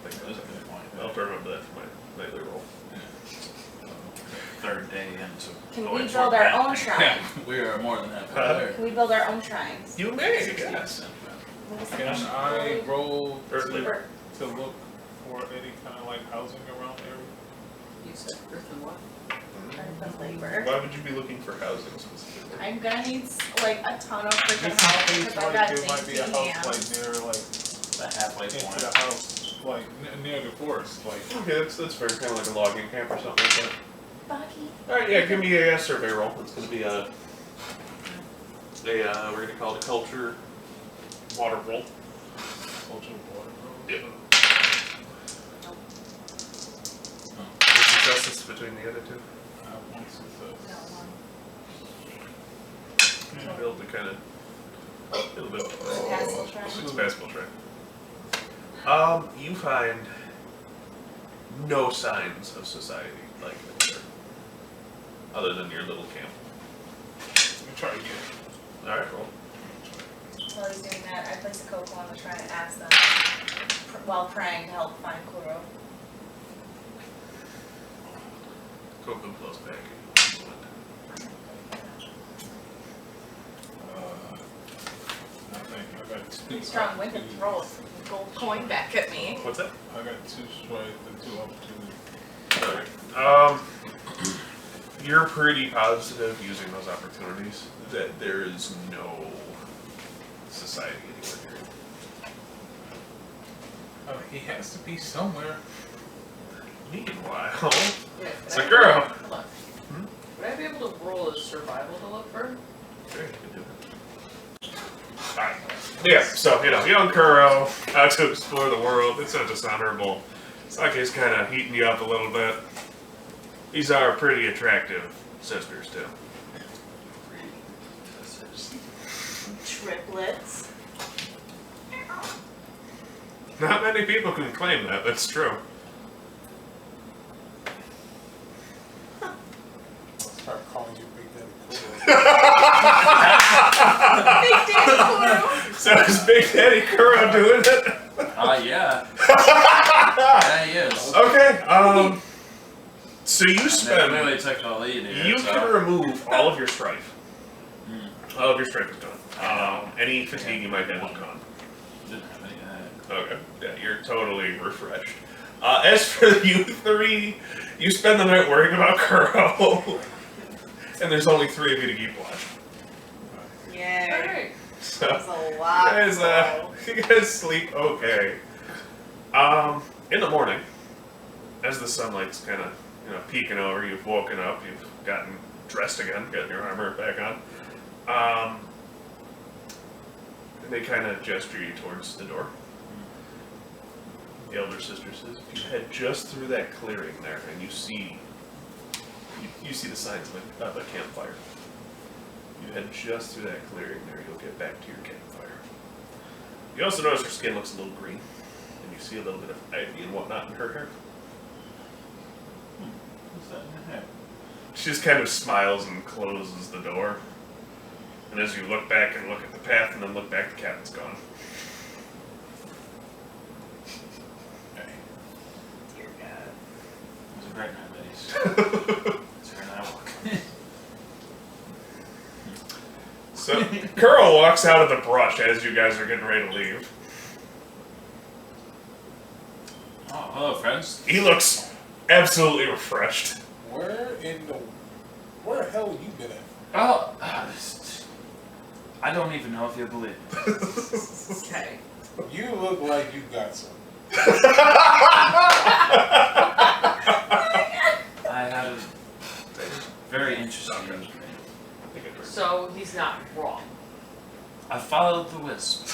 That's a good point. I'll have to remember that for my nightly roll. 3rd day into. Can going we toward build our that. own shrine? We are more than halfway Huh? there. Can we build our own shrines? You may, yes. What was the Can name? I roll Earthly. to look for any kind of like housing around the area? You said Earth and what? Earth labor. Why would you be looking for housing specifically? I'm gonna need like a ton of freaking Just in help case because I've like got there might be a dainty house hands. like near like The halfway into point. the house like near the forest like. Okay, that's fair. Kind of like a logging camp or something like that. Bucky. Alright, yeah, give me a survey roll. It's going to be we're going to call it a culture water roll. Cultural water. Yep. What's successes between the other two? I have one success. No, one. Build to kind of a little bit. Is it passable shrine? It's passable shrine. You find no signs of society like there, other than your little camp. Let me try again. All right, roll. While he's doing that, I place a cocoa on the shrine and ask them, while praying, to help find Kuro. Coco blows back. I think I got two. Pretty strong wind and throw a gold coin back at me. What's that? I got 2 strength and 2 opportunity. Alright. You're pretty positive using those opportunities that there is no society anywhere here. He has to be somewhere. Meanwhile, Yeah, it's a girl. Hold on. Would I be able to roll a survival to look for? Sure, you can do it. Alright. Yeah, so, young Kuro, out to explore the world. It's not dishonorable. Sake's kind of heating you up a little bit. These are pretty attractive sisters, too. Triplets. Not many people can claim that, that's true. I'll start calling you Big Daddy Kuro. Big Daddy Kuro. So is Big Daddy Kuro doing it? Yeah. Yeah, he is. Okay, so you I spend... really took the lead here. You so. can remove all of your strife. Hmm. All of your strife is gone. Any fatigue you might have is gone. Didn't have any of that. Okay, yeah, you're totally refreshed. As for you three, you spend the night worrying about Kuro. And there's only 3 of you to keep watch. Yay. Alright. So, That was a lot. you guys sleep okay. In the morning, as the sunlight's kind of, peeking over, you've woken up, you've gotten dressed again, gotten your armor back on. And they kind of gesture you towards the door. The elder sister says, if you head just through that clearing there, and you see the signs of a campfire. You head just through that clearing there, you'll get back to your campfire. You also notice her skin looks a little green, and you see a little bit of ivy and whatnot in her hair. What's that in your hair? She just kind of smiles and closes the door. And as you look back and look at the path and then look back, the cabin's gone. Dear God. It was a great night, ladies. It's her night walk. So, Kuro walks out of the brush as you guys are getting ready to leave. Oh, hello, friends. He looks absolutely refreshed. Where the hell have you been at? Oh, I don't even know if you believe it. Okay. You look like you got some. I had a very interesting dream. So he's not wrong. I followed the wisp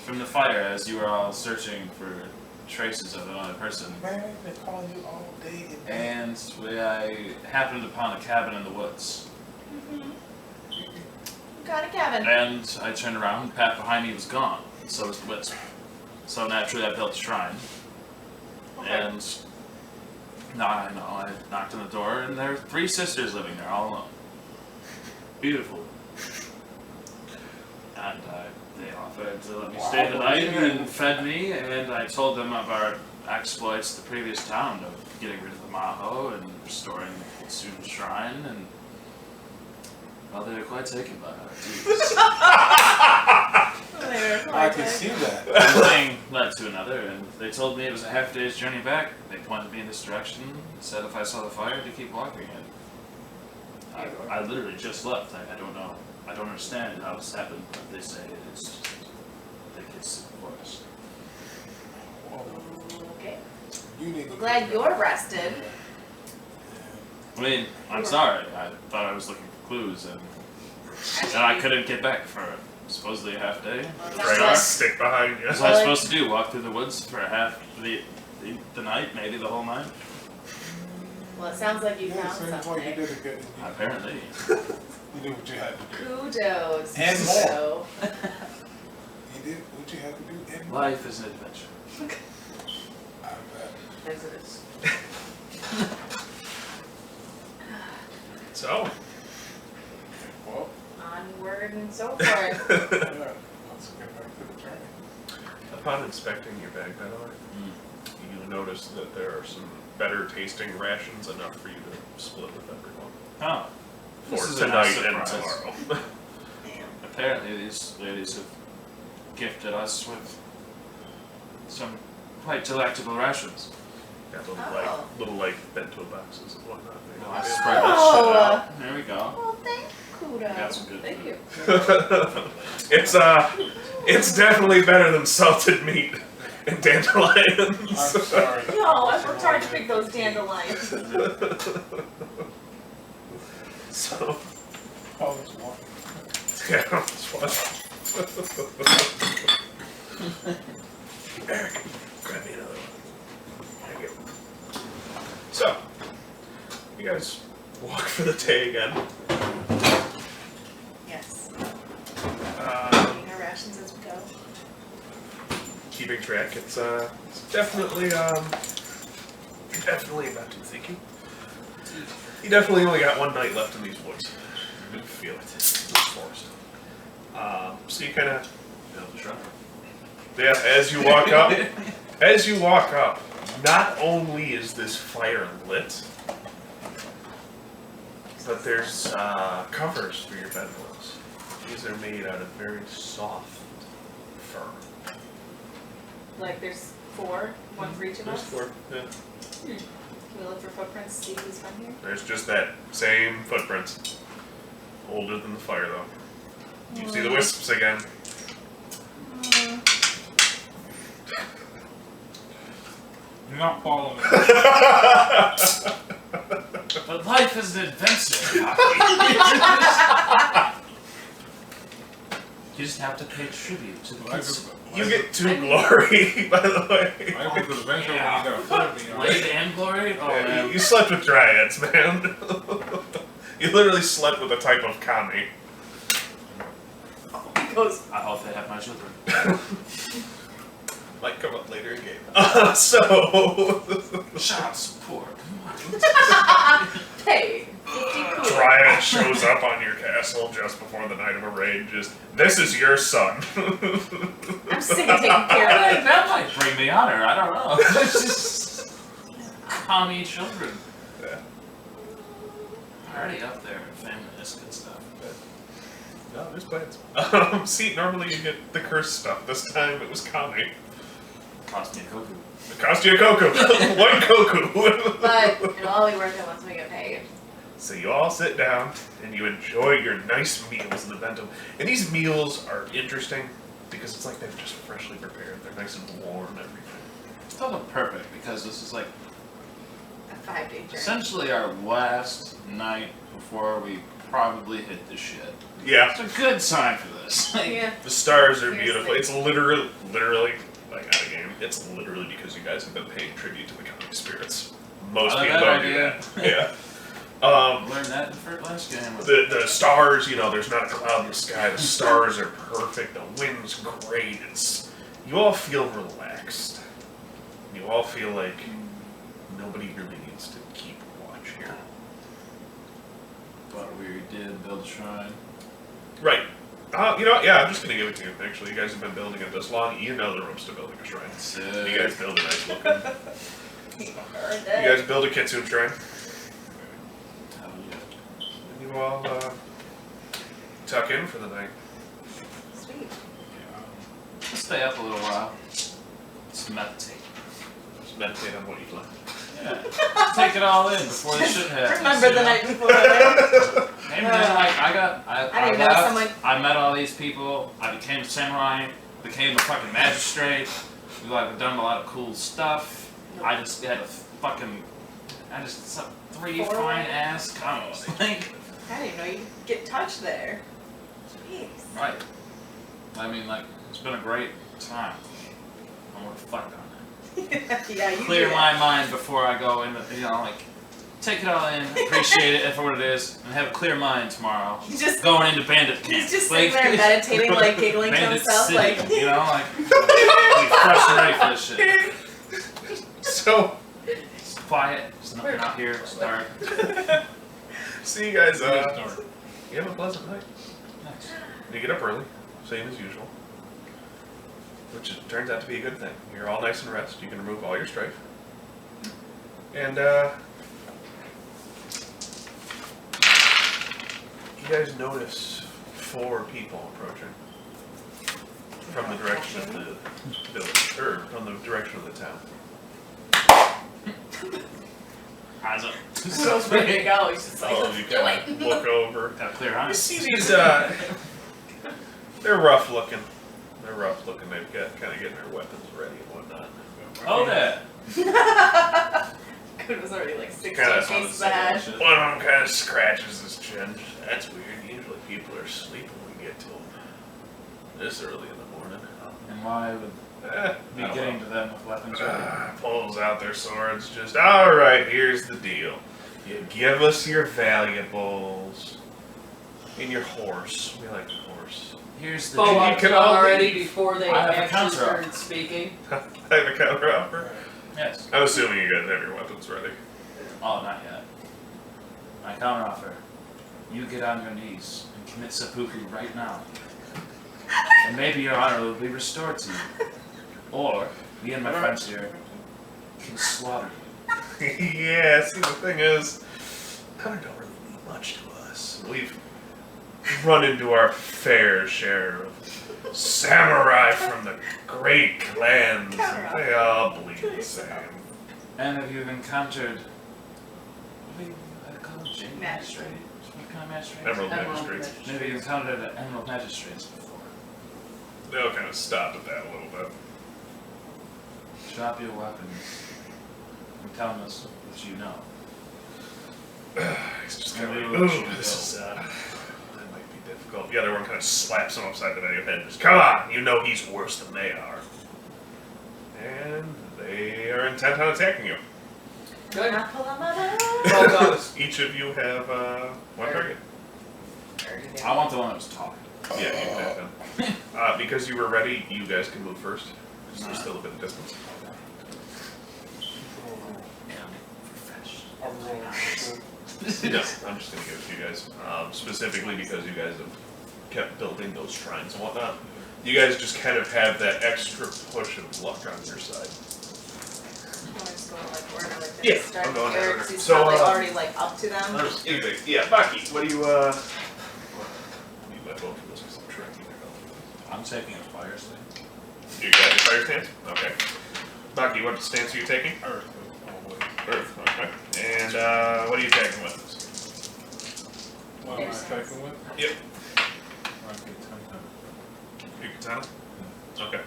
from the fire as you were all searching for traces of another person. Man, they've been calling you all day and night. And I happened upon a cabin in the woods. Got a cabin. And I turned around, the path behind me was gone, and so was the wisp. So naturally I built a shrine. Okay. And now I know, I knocked on the door, and there are 3 sisters living there all alone. Beautiful. And they offered to let me stay the night and fed me, and I told them of our exploits the previous town of getting rid of the Maho and restoring the Kitsune Shrine, and well, they were quite taken by our deeds. I can see that. One thing led to another, and they told me it was a half day's journey back. They pointed me in this direction, said if I saw the fire to keep walking it. I literally just left. I don't know. I don't understand how this happened, but they say it's just, I think it's the forest. Okay. You need to I'm glad you're rested. I mean, I'm sorry. I thought I was looking for clues, and I couldn't get back for supposedly a half day. Right on, stick behind you. What was I supposed to do? Walk through the woods for half the night, maybe the whole night? Well, it sounds like you Yeah, found seems like you something. did a good. Apparently. You did what you had to do. Kudos. And more. So, You did what you had to do and more. Life is an adventure. I bet. As it is. So, Well, Onward and so forth. yeah, let's get back to the journey. upon inspecting your bag, by the way, you notice that there are some better tasting rations, enough for you to split with everyone Oh. This for is a nice tonight and surprise. tomorrow. Apparently these ladies have gifted us with some quite delectable rations. Yeah, Oh. little like bento boxes and whatnot. No, I Maybe. spread that shit out. There we go. Well, thank We got kudos. some good Thank food. you. It's definitely better than salted meat and dandelions. I'm sorry. No, I worked hard to pick those dandelions. So, Oh, it's one. yeah, it's fun. Eric, grab me another one. Thank you. So, you guys walk for the day again. Yes. Um, Eating our rations as we go. keeping track, it's definitely, you're definitely about to thank you. You definitely only got one night left in these woods. You can feel it in this forest. So you kind of Build a shrine. Yeah, as you walk up, not only is this fire lit, but there's covers for your bedrolls. These are made out of very soft fur. Like there's four, one for each of There's us. four. Yeah. Can we look for footprints to see who's been here? There's just that same footprints. Older than the fire, though. You see the wisps again. You're not following me. But life is an adventure. You just have to pay tribute to the kids. You get two glory, by the way. I was adventure when you got a foot of me on. Blade and glory? Oh, Yeah, man. you slept with dryads, man. You literally slept with a type of kami. He goes, I hope they have my children. Might come up later in game. So, Child support. hey, 50 kudos. Dryad shows up on your castle just before the night of a raid. Just, this is your son. I'm sick of taking care of it. That might bring me honor. I don't know. It's just commie children. Yeah. Already up there in family, that's good stuff. No, there's plans. See, normally you get the cursed stuff. This time it was kami. Cost me a koku. It cost you a koku. One koku. But it'll all be worth it once we get paid. So you all sit down and you enjoy your nice meals in the bento. And these meals are interesting because it's like they've just freshly prepared. They're nice and warm and everything. It's totally perfect because this is like A 5-day journey. essentially our last night before we probably hit the shit. Yeah. It's a good time for this. Like, Yeah. The stars are Seriously. beautiful. It's literally, like out of game. It's literally because you guys have been paying tribute to the comic spirits. Most I like people that don't do idea. that. Yeah. Learned that in the first last game. The stars, you know, there's not a cloud in the sky. The stars are perfect. The wind's great. You all feel relaxed. You all feel like nobody really needs to keep watch here. But we did build a shrine. Right. You know what? Yeah, I'm just gonna give it to you. Actually, you guys have been building it this long. You know the ropes to building a shrine. You guys build a nice looking. You guys build a kitsune shrine. Hell yeah. And you all tuck in for the night. Sweet. Let's stay up a little while. Let's meditate. Just meditate on what you learned. Yeah. Take it all in before the shit happens. Remember the you know? night before that. Hey man, like I didn't know left, someone- I met all these people, I became a samurai, became a fucking magistrate, we've done a lot of cool stuff. I just had some 3 Four fine ways? ass combos. Like, I didn't know you could get touched there. Jeez. right. I mean it's been a great time. I wanna fuck on that. Yeah, you Clear do my mind before I go in, take it all in, appreciate it for what it is, and have a clear mind tomorrow. He's just Going into bandit camp. he's just sitting there meditating, like giggling to Bandit himself, City, like you know, be fresh and ready for this shit. So, Just quiet, just It's nothing out here. It's dark. See you guys. It is dark. You have a pleasant night. Nice. You get up early, same as usual, which turns out to be a good thing. You're all nice and rest. You can remove all your strife. And you guys notice 4 people approaching from the direction of the village, or from the direction of the town. Eyes up. Will's ready to go. He's just like, Oh, let's you do kind it. of look over. Got clear You eyes. see these, they're rough looking. They're rough looking. They've got kind of getting their weapons ready and whatnot. Oh, there. Good was already like 16 Kinda cases ahead. One of them kind of scratches his chin. That's weird. Usually people are asleep when we get to them this early in the morning. And why would be I don't getting know. to them with weapons ready? Pulls out their swords. Just, all right, here's the deal. You give us your valuables and your horse. We like the horse. Here's the Bow deal. up can to all them already leave. before they I have a actually counter started offer. speaking. I have a counter offer. Yes. I'm assuming you guys have your weapons ready. Oh, not yet. My counter offer. You get on your knees and commit seppuku right now. And maybe your honor will be restored to you. Or, me and my friends here can slaughter you. Yeah, see, the thing is, honor don't really mean much to us. We've run into our fair share of samurai from the great clans, and they all bleed the same. And have you encountered... What do you call them? Jade Magistrate. What kind of magistrate? Emerald Emerald Magistrates. Maybe you encountered an emerald magistrates before. They'll kind of stop at that a little bit. Drop your weapons and tell us what you know. He's just kind of Maybe like, we'll ooh, let you this go." is, that might be difficult. The other one kind of slaps him upside the head and just, come on, you know he's worse than they are. And they are intent on attacking you. Good. Not pull on my Well done. Each of you have one target. I want the one that was talking. Yeah, you can have him. Because you were ready, you guys can move first. Because there's still a bit of distance. I'm rolling. No, I'm just going to give it to you guys. Specifically because you guys have kept building those shrines and whatnot. You guys just kind of have that extra push of luck on your side. Just going like order like this. Yeah, Start I'm going here, order. 'cause he's So, probably already like up to them. Yeah, Bucky, what do you, I need my phone for this because I'm tracking it. I'm taking a fire stand. You got your fire stance? Okay. Bucky, what stance are you taking? Earth, always. Earth, okay. And what are you attacking with? What am I attacking with? Yep. Okay, Your katana? Okay.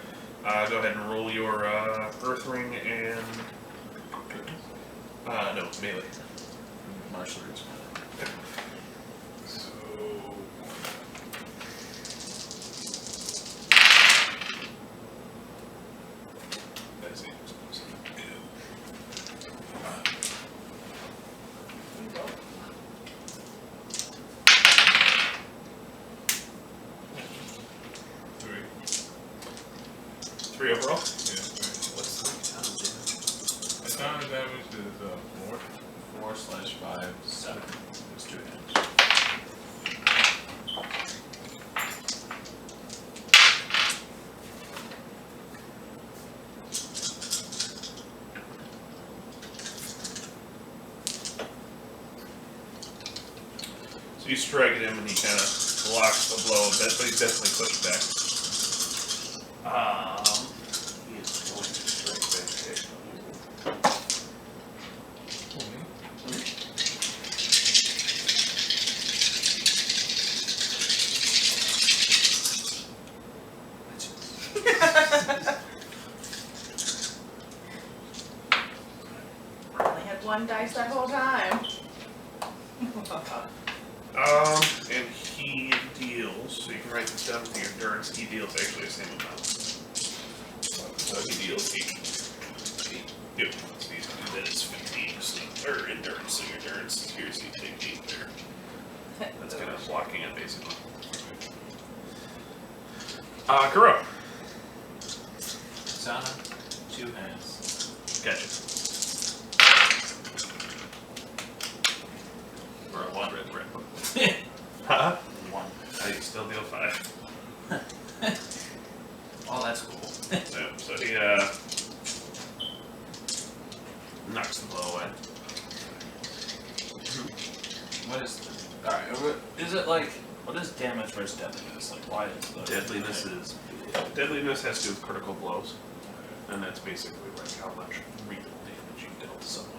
Go ahead and roll your earth ring and... no, melee. Martial arts. So, That's it. Three overall? yeah, What's the the counter damage is 4. 4/5, 7. It's 2 hands. So you strike at him and he kind of blocks the blow a bit, but he's definitely pushed back. He is going to strike back. Only had one dice that whole time. And he deals, so you can write this down for your endurance, he deals actually the same amount. So he deals 8. Yep, so he's that is 15, so, or endurance, so your endurance is here, so you take 8 there. That's kind of blocking it, basically. Kuro. Sana, 2 hands. Gotcha. red. Huh? 1. I still deal 5. Oh, that's cool. So he knocks the blow away. What is the... Alright, is it like... What is damage versus deadliness? Like, why is the... Deadliness has to do with critical blows. And that's basically like how much real damage you dealt to someone.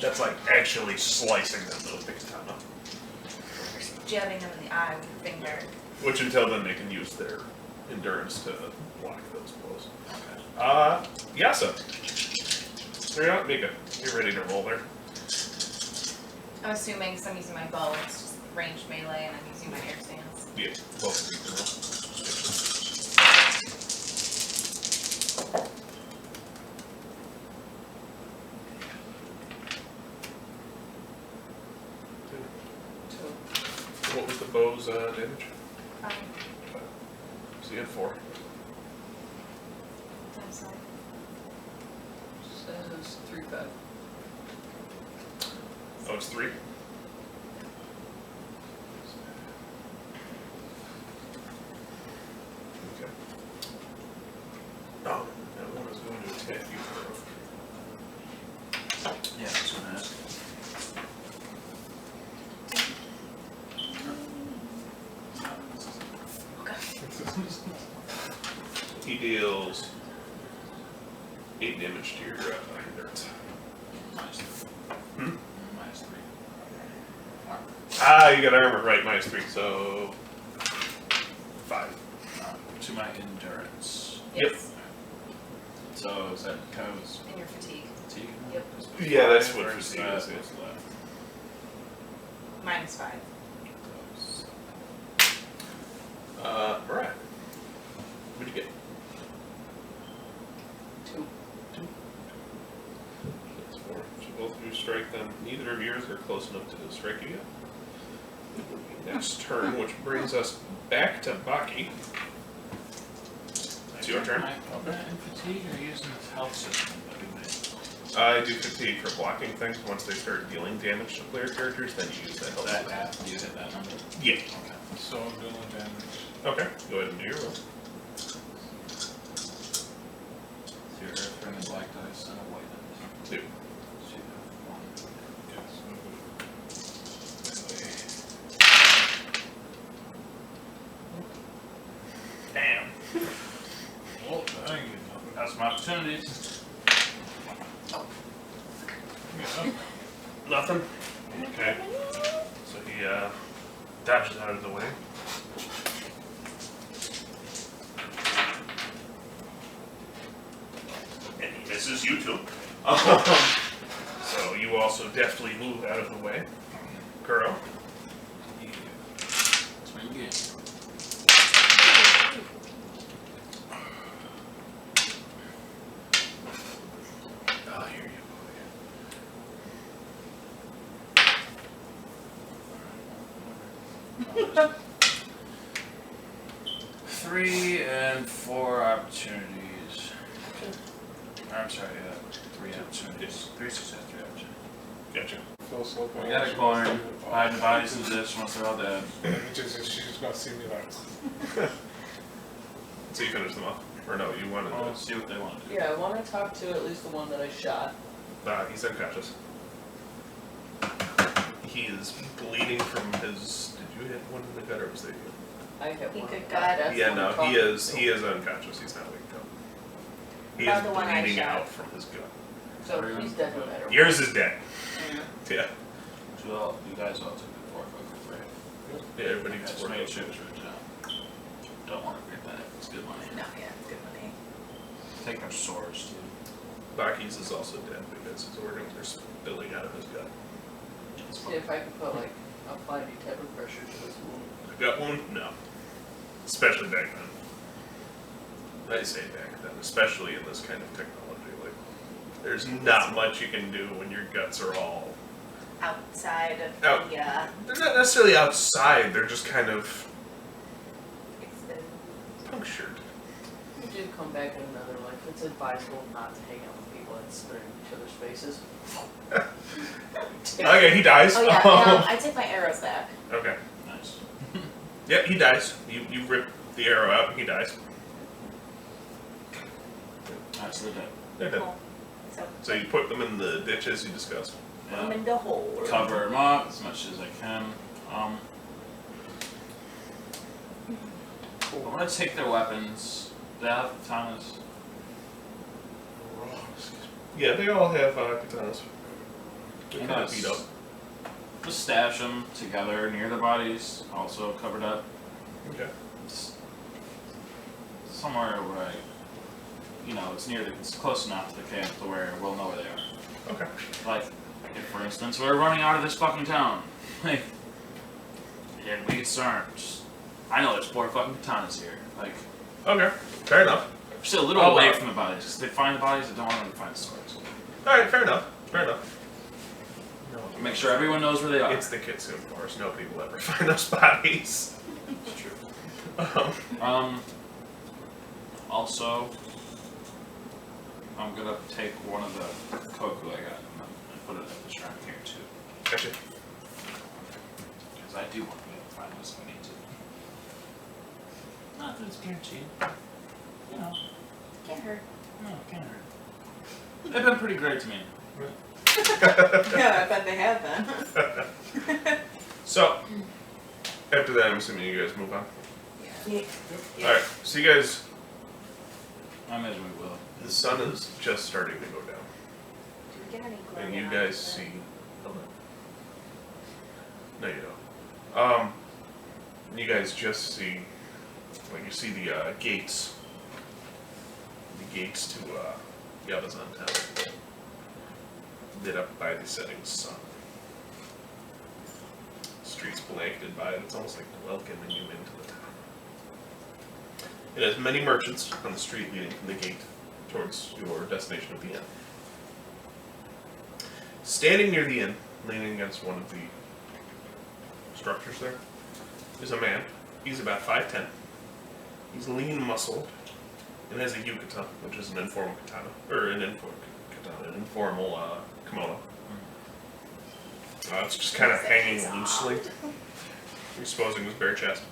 That's like actually slicing them with the katana. Jabbing them in the eye with your finger. Which until then they can use their endurance to block those blows. Yasa. You're out, Mika. You're ready to roll there. I'm assuming, because I'm using my bow, it's just ranged melee and I'm using my air stance. Yeah, both of you can roll. What was the bow's damage? 5 So you had 4. times 5. Says 3-5. Oh, it's 3? Okay. Oh, that one is going to attack you for Yeah, that's what I asked. He deals 8 damage to your endurance. Minus 3. Hmm? Minus 3. Ah, you got armor, right, -3, so 5. To my endurance. Yes. So is that kind of And your fatigue. fatigue? Yep. Yeah, that's what Versus fatigue that, is, yeah. what's left? -5. Alright. What'd you get? 2. That's 4. So both of you strike them. Neither of yours are close enough to strike you yet. It will be next turn, which brings us back to Baki. It's your turn. Am I in fatigue or using this health system that we made? I do fatigue for blocking things. Once they start dealing damage to player characters, then you use that health That system. after you hit that number? Yeah. Okay. So I'm doing damage. Okay, go ahead and do your roll. So your earth ring and black dice and a white dice. 2. So you have 1. Damn. Oh, I ain't getting nothing. That's my opportunities. Yeah. Nothing? Okay. So he dodges out of the way. And he misses you too. So you also deftly move out of the way. Kuro. Yeah. That's what you get. I hear you. 3 and 4 opportunities. I'm sorry, 3 opportunities. 3 success, 3 opportunities. Gotcha. Feel so bad. We got a corn, hide the bodies in this once they're all dead. She's just gonna see me like. So you finish them off? Or no, you wanted Well, to... let's see what they want to do. Yeah, I want to talk to at least the one that I shot. He's unconscious. He is bleeding from his... Did you hit one in the gut or was that you? I hit He one. could gut. That's Yeah, what no, I'm talking he is to. unconscious. He's not waked up. He About is the one I bleeding shot. out from his gut. So he's dead no matter what. Yours is dead. Yeah. So you guys all took the 4 focus, right? Yeah, everybody gets Just worked make up. sure it's written down. Don't want to forget that. It's good money. No, yeah, it's good money. Take our swords too. Baki's is also dead because his organs are spilling out of his gut. See if I can put like apply any type of pressure to this wound. The gut wound? No. Especially back then. I say back then, especially in this kind of technology. Like, there's not much you can do when your guts are all... Outside of Out. the, They're not necessarily outside, they're just kind of exposed. punctured. You did come back in another life. It's advisable not to hang out with people bullets. They're in each other's faces. Okay, he dies. Oh yeah, I take my arrows back. Okay. Nice. Yep, he dies. You rip the arrow out and he dies. That's the dead. They're dead. Cool. So So you put them in the ditch as you discussed. put them Yeah. in the hole. Cover them up as much as I can. I'm gonna take their weapons. They have katanas. Yeah, they all have katanas. They're And kind of beat up. Just stash them together near the bodies, also covered up. Okay. Just somewhere where it's close enough to the camp to where we'll know where they are. Okay. Like, if for instance we're running out of this fucking town, like, and we get started, I know there's 4 fucking katanas here. Like, Okay. Fair enough. we're still a little away from the bodies. 'Cause they find the bodies, they don't want them to find the swords. Alright, fair enough. Fair enough. Make sure everyone knows where they are. It's the Kitsune Forest. Nobody will ever find those bodies. It's true. Um, Also, I'm gonna take one of the koku I got and put it at the shrine here too. gotcha. Because I do want to be able to find this if I need to. Not that it's guaranteed. You know, Can't hurt. no, it can't hurt. They've been pretty great to me. Yeah, I bet they have been. So, after that, I'm assuming you guys move on. Yeah. Alright, so you guys, I imagine we will. the sun is just starting to go down. Do we get any And glowing you eyes guys with see. it? No, you don't. You guys just see, like, you see the gates. The gates to Yabazan Town. Lit up by the setting sun. Streets blanketed by it. It's almost like welcoming you into the town. It has many merchants on the street leading from the gate towards your destination of the inn. Standing near the inn, leaning against one of the structures there, is a man. He's about 5'10". He's lean muscled and has a yukata, which is an informal katana, or an informal kimono. It's just kind of hanging loosely, exposing his bare chest.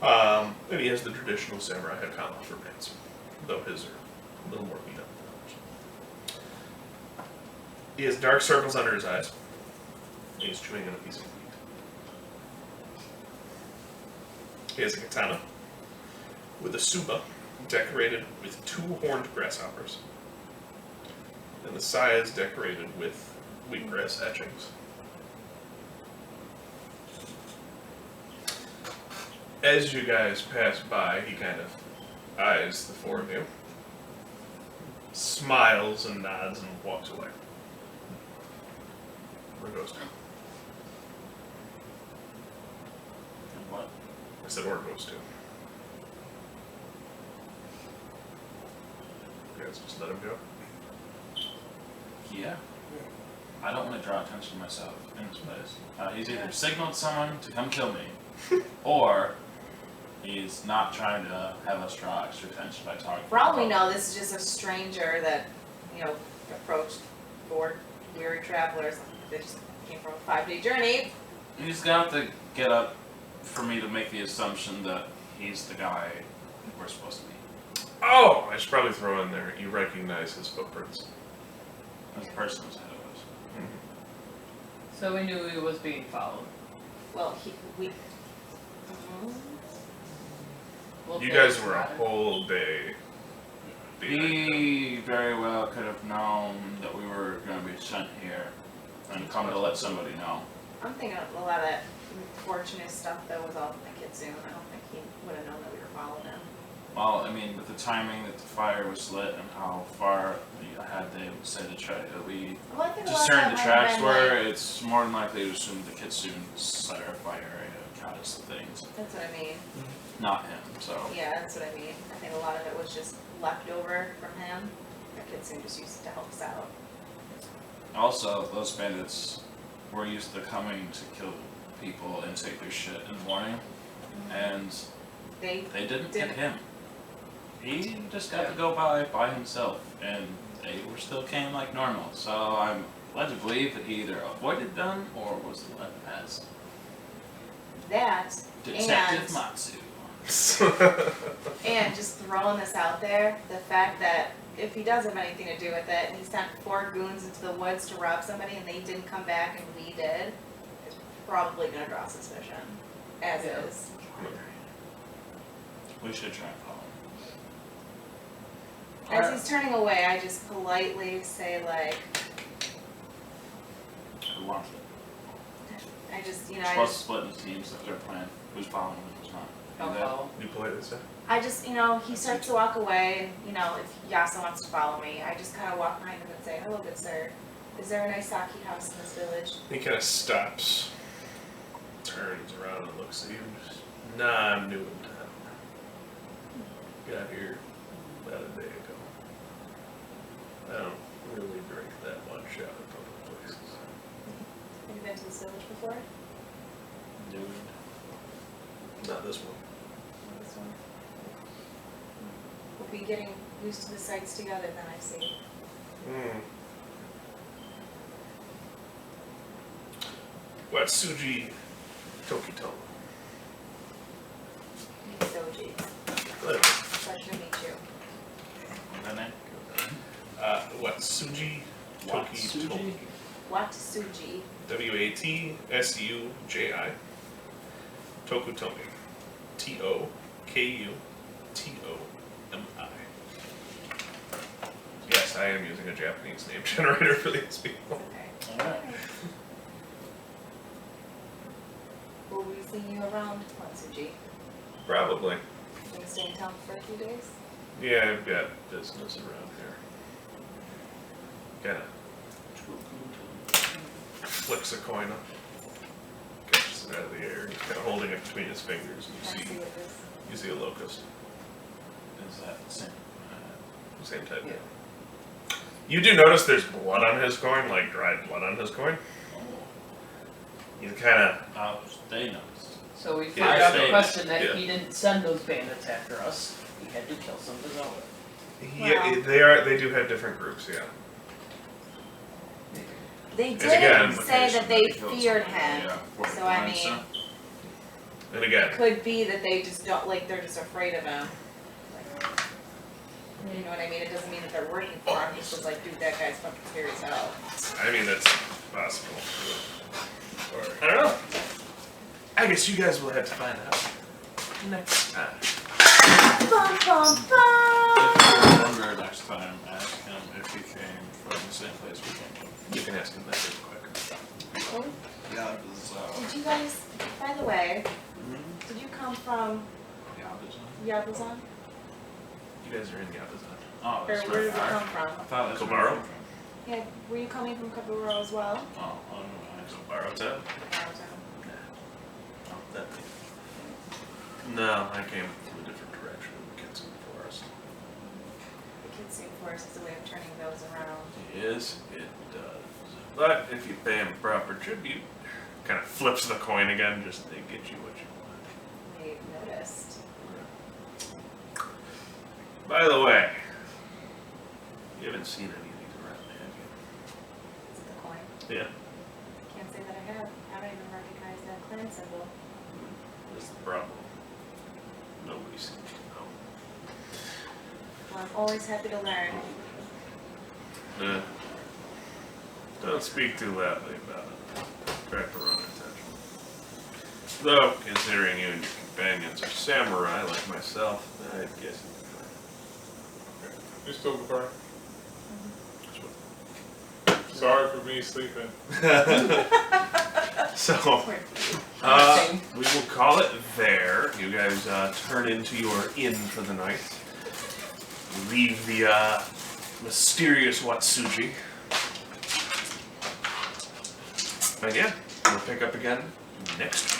And he has the traditional samurai hakama for pants, though his are a little more beat up. He has dark circles under his eyes. He's chewing on a piece of meat. He has a katana with a tsuba decorated with 2 horned grasshoppers. And the sai is decorated with wheatgrass etchings. As you guys pass by, he kind of eyes the 4 of you, smiles and nods and walks away. Where goes to? And what? I said where goes to. You guys just let him go? Yeah. I don't want to draw attention to myself in this place. He's either signaled someone to come kill me, or he's not trying to have us draw extra attention by talking. For all we know, this is just a stranger that, approached 4 weary travelers. They just came from a 5-day journey. He's got to get up for me to make the assumption that he's the guy we're supposed to be. Oh! I should probably throw in there, you recognize his footprints. This person was ahead of us. So we knew he was being followed. Well, we. We'll You play guys it were a together. whole day behind them. He very well could have known that we were going to be sent here and come to let somebody know. I'm thinking a lot of that fortunate stuff that was all from the Kitsune. I don't think he would have known that we were following him. Well, I mean, with the timing that the fire was lit and how far ahead they would say the track that we Well, I think a lot of discerned that the might tracks have been, were, like, it's more than likely to assume the Kitsune set our fire area counted some things, That's what I mean. not him. So Yeah, that's what I mean. I think a lot of it was just left over from him. The Kitsune just used to help us out. also, those bandits were used to coming to kill people and take their shit in the morning, and They they didn't Didn't. get him. He just got to go by himself, and they were still came like normal. So I'm led to believe that he either avoided them or was led as That Detective and Matsu. and just throwing this out there, the fact that if he does have anything to do with it, and he sent 4 goons into the woods to rob somebody and they didn't come back and we did, it's probably gonna draw suspicion. As Yeah. is. We should try and follow him. As he's turning away, I just politely say like, Who wants it? I just, We're supposed to split into teams. That's our plan. Who's following him? Who's not? Do that. Oh, You politely say. I just, he starts to walk away, and, if Yasa wants to follow me, I just kind of walk behind him and say, hello, good sir. Is there a nice sake house in this village? He kind of stops, turns around and looks at you. Just, nah, I'm new in town. Got here about a day ago. I don't really drink that much out of public places. Have you been to this village before? Dude. Not this one. This one? We'll be getting used to the sights together then, I see. Watsuji Tokito. Doji. Whatever. Pleasure to meet you. What's that name? Watsuji Watsuji? Tokito. Watsuji. Watsuji. Tokutomi. Tokutomi. Yes, I am using a Japanese name generator for these people. Okay. Alright. Will we see you around, Watsuji? Probably. Gonna stay in town for a few days? Yeah, I've got business around here. Kinda flicks a coin up. Catches it out of the air. He's kinda holding it between his fingers Can I and see what this? you see a locust. Is that the same? Same type. Yeah. You do notice there's blood on his coin, like dried blood on his coin. Oh. He's kinda so They noticed. we Yeah, find I out say the that, question that yeah. he didn't send those bandits after us. He had to kill some of his own. yeah, Wow. they do have different groups, yeah. They And did again, say that they killed feared somebody, him, yeah, before so they I went, mean, And again, could be that they just don't, they're just afraid of him. You know what I mean? It doesn't mean that they're working for him, it's just like, dude, that guy's fucking scary as hell. I mean, that's possible. Or, I don't know. I guess you guys will have to find out next time. Bum, bum, If bum. you remember next time, ask him if he came from the same place we came from. You can ask him that real quick. Yeah, it was, Did you guys, by the way, did you come from Yabuzan? You guys are in Yabazan. Oh, Or that's where did it right. come from? I thought that's where Kobaro? it came from. Yeah, were you coming from Kaburo as well? Oh, I don't know. Kobaro Town? Yabuzan. Oh, that thing. No, I came from a different direction. Kitsune Forest. The Kitsune Forest is a way of turning those around. Yes, it does. But if you pay him proper tribute, kind of flips the coin again, just to get you what you want. They've noticed. By the way, you haven't seen any of these around, have Is it the coin? you? Yeah. Can't say that I have. I don't even recognize that clan symbol. That's the problem. Nobody seems to know. Well, I'm always happy to learn. Don't speak too loudly about it. Track the wrong intention. Though, considering you and your companions are samurai like myself, I guess you You still burn? can Sorry for me sleeping. So, we will call it there. You guys turn into your inn for the night. You leave the mysterious Watsuji. And yeah, we'll pick up again next week.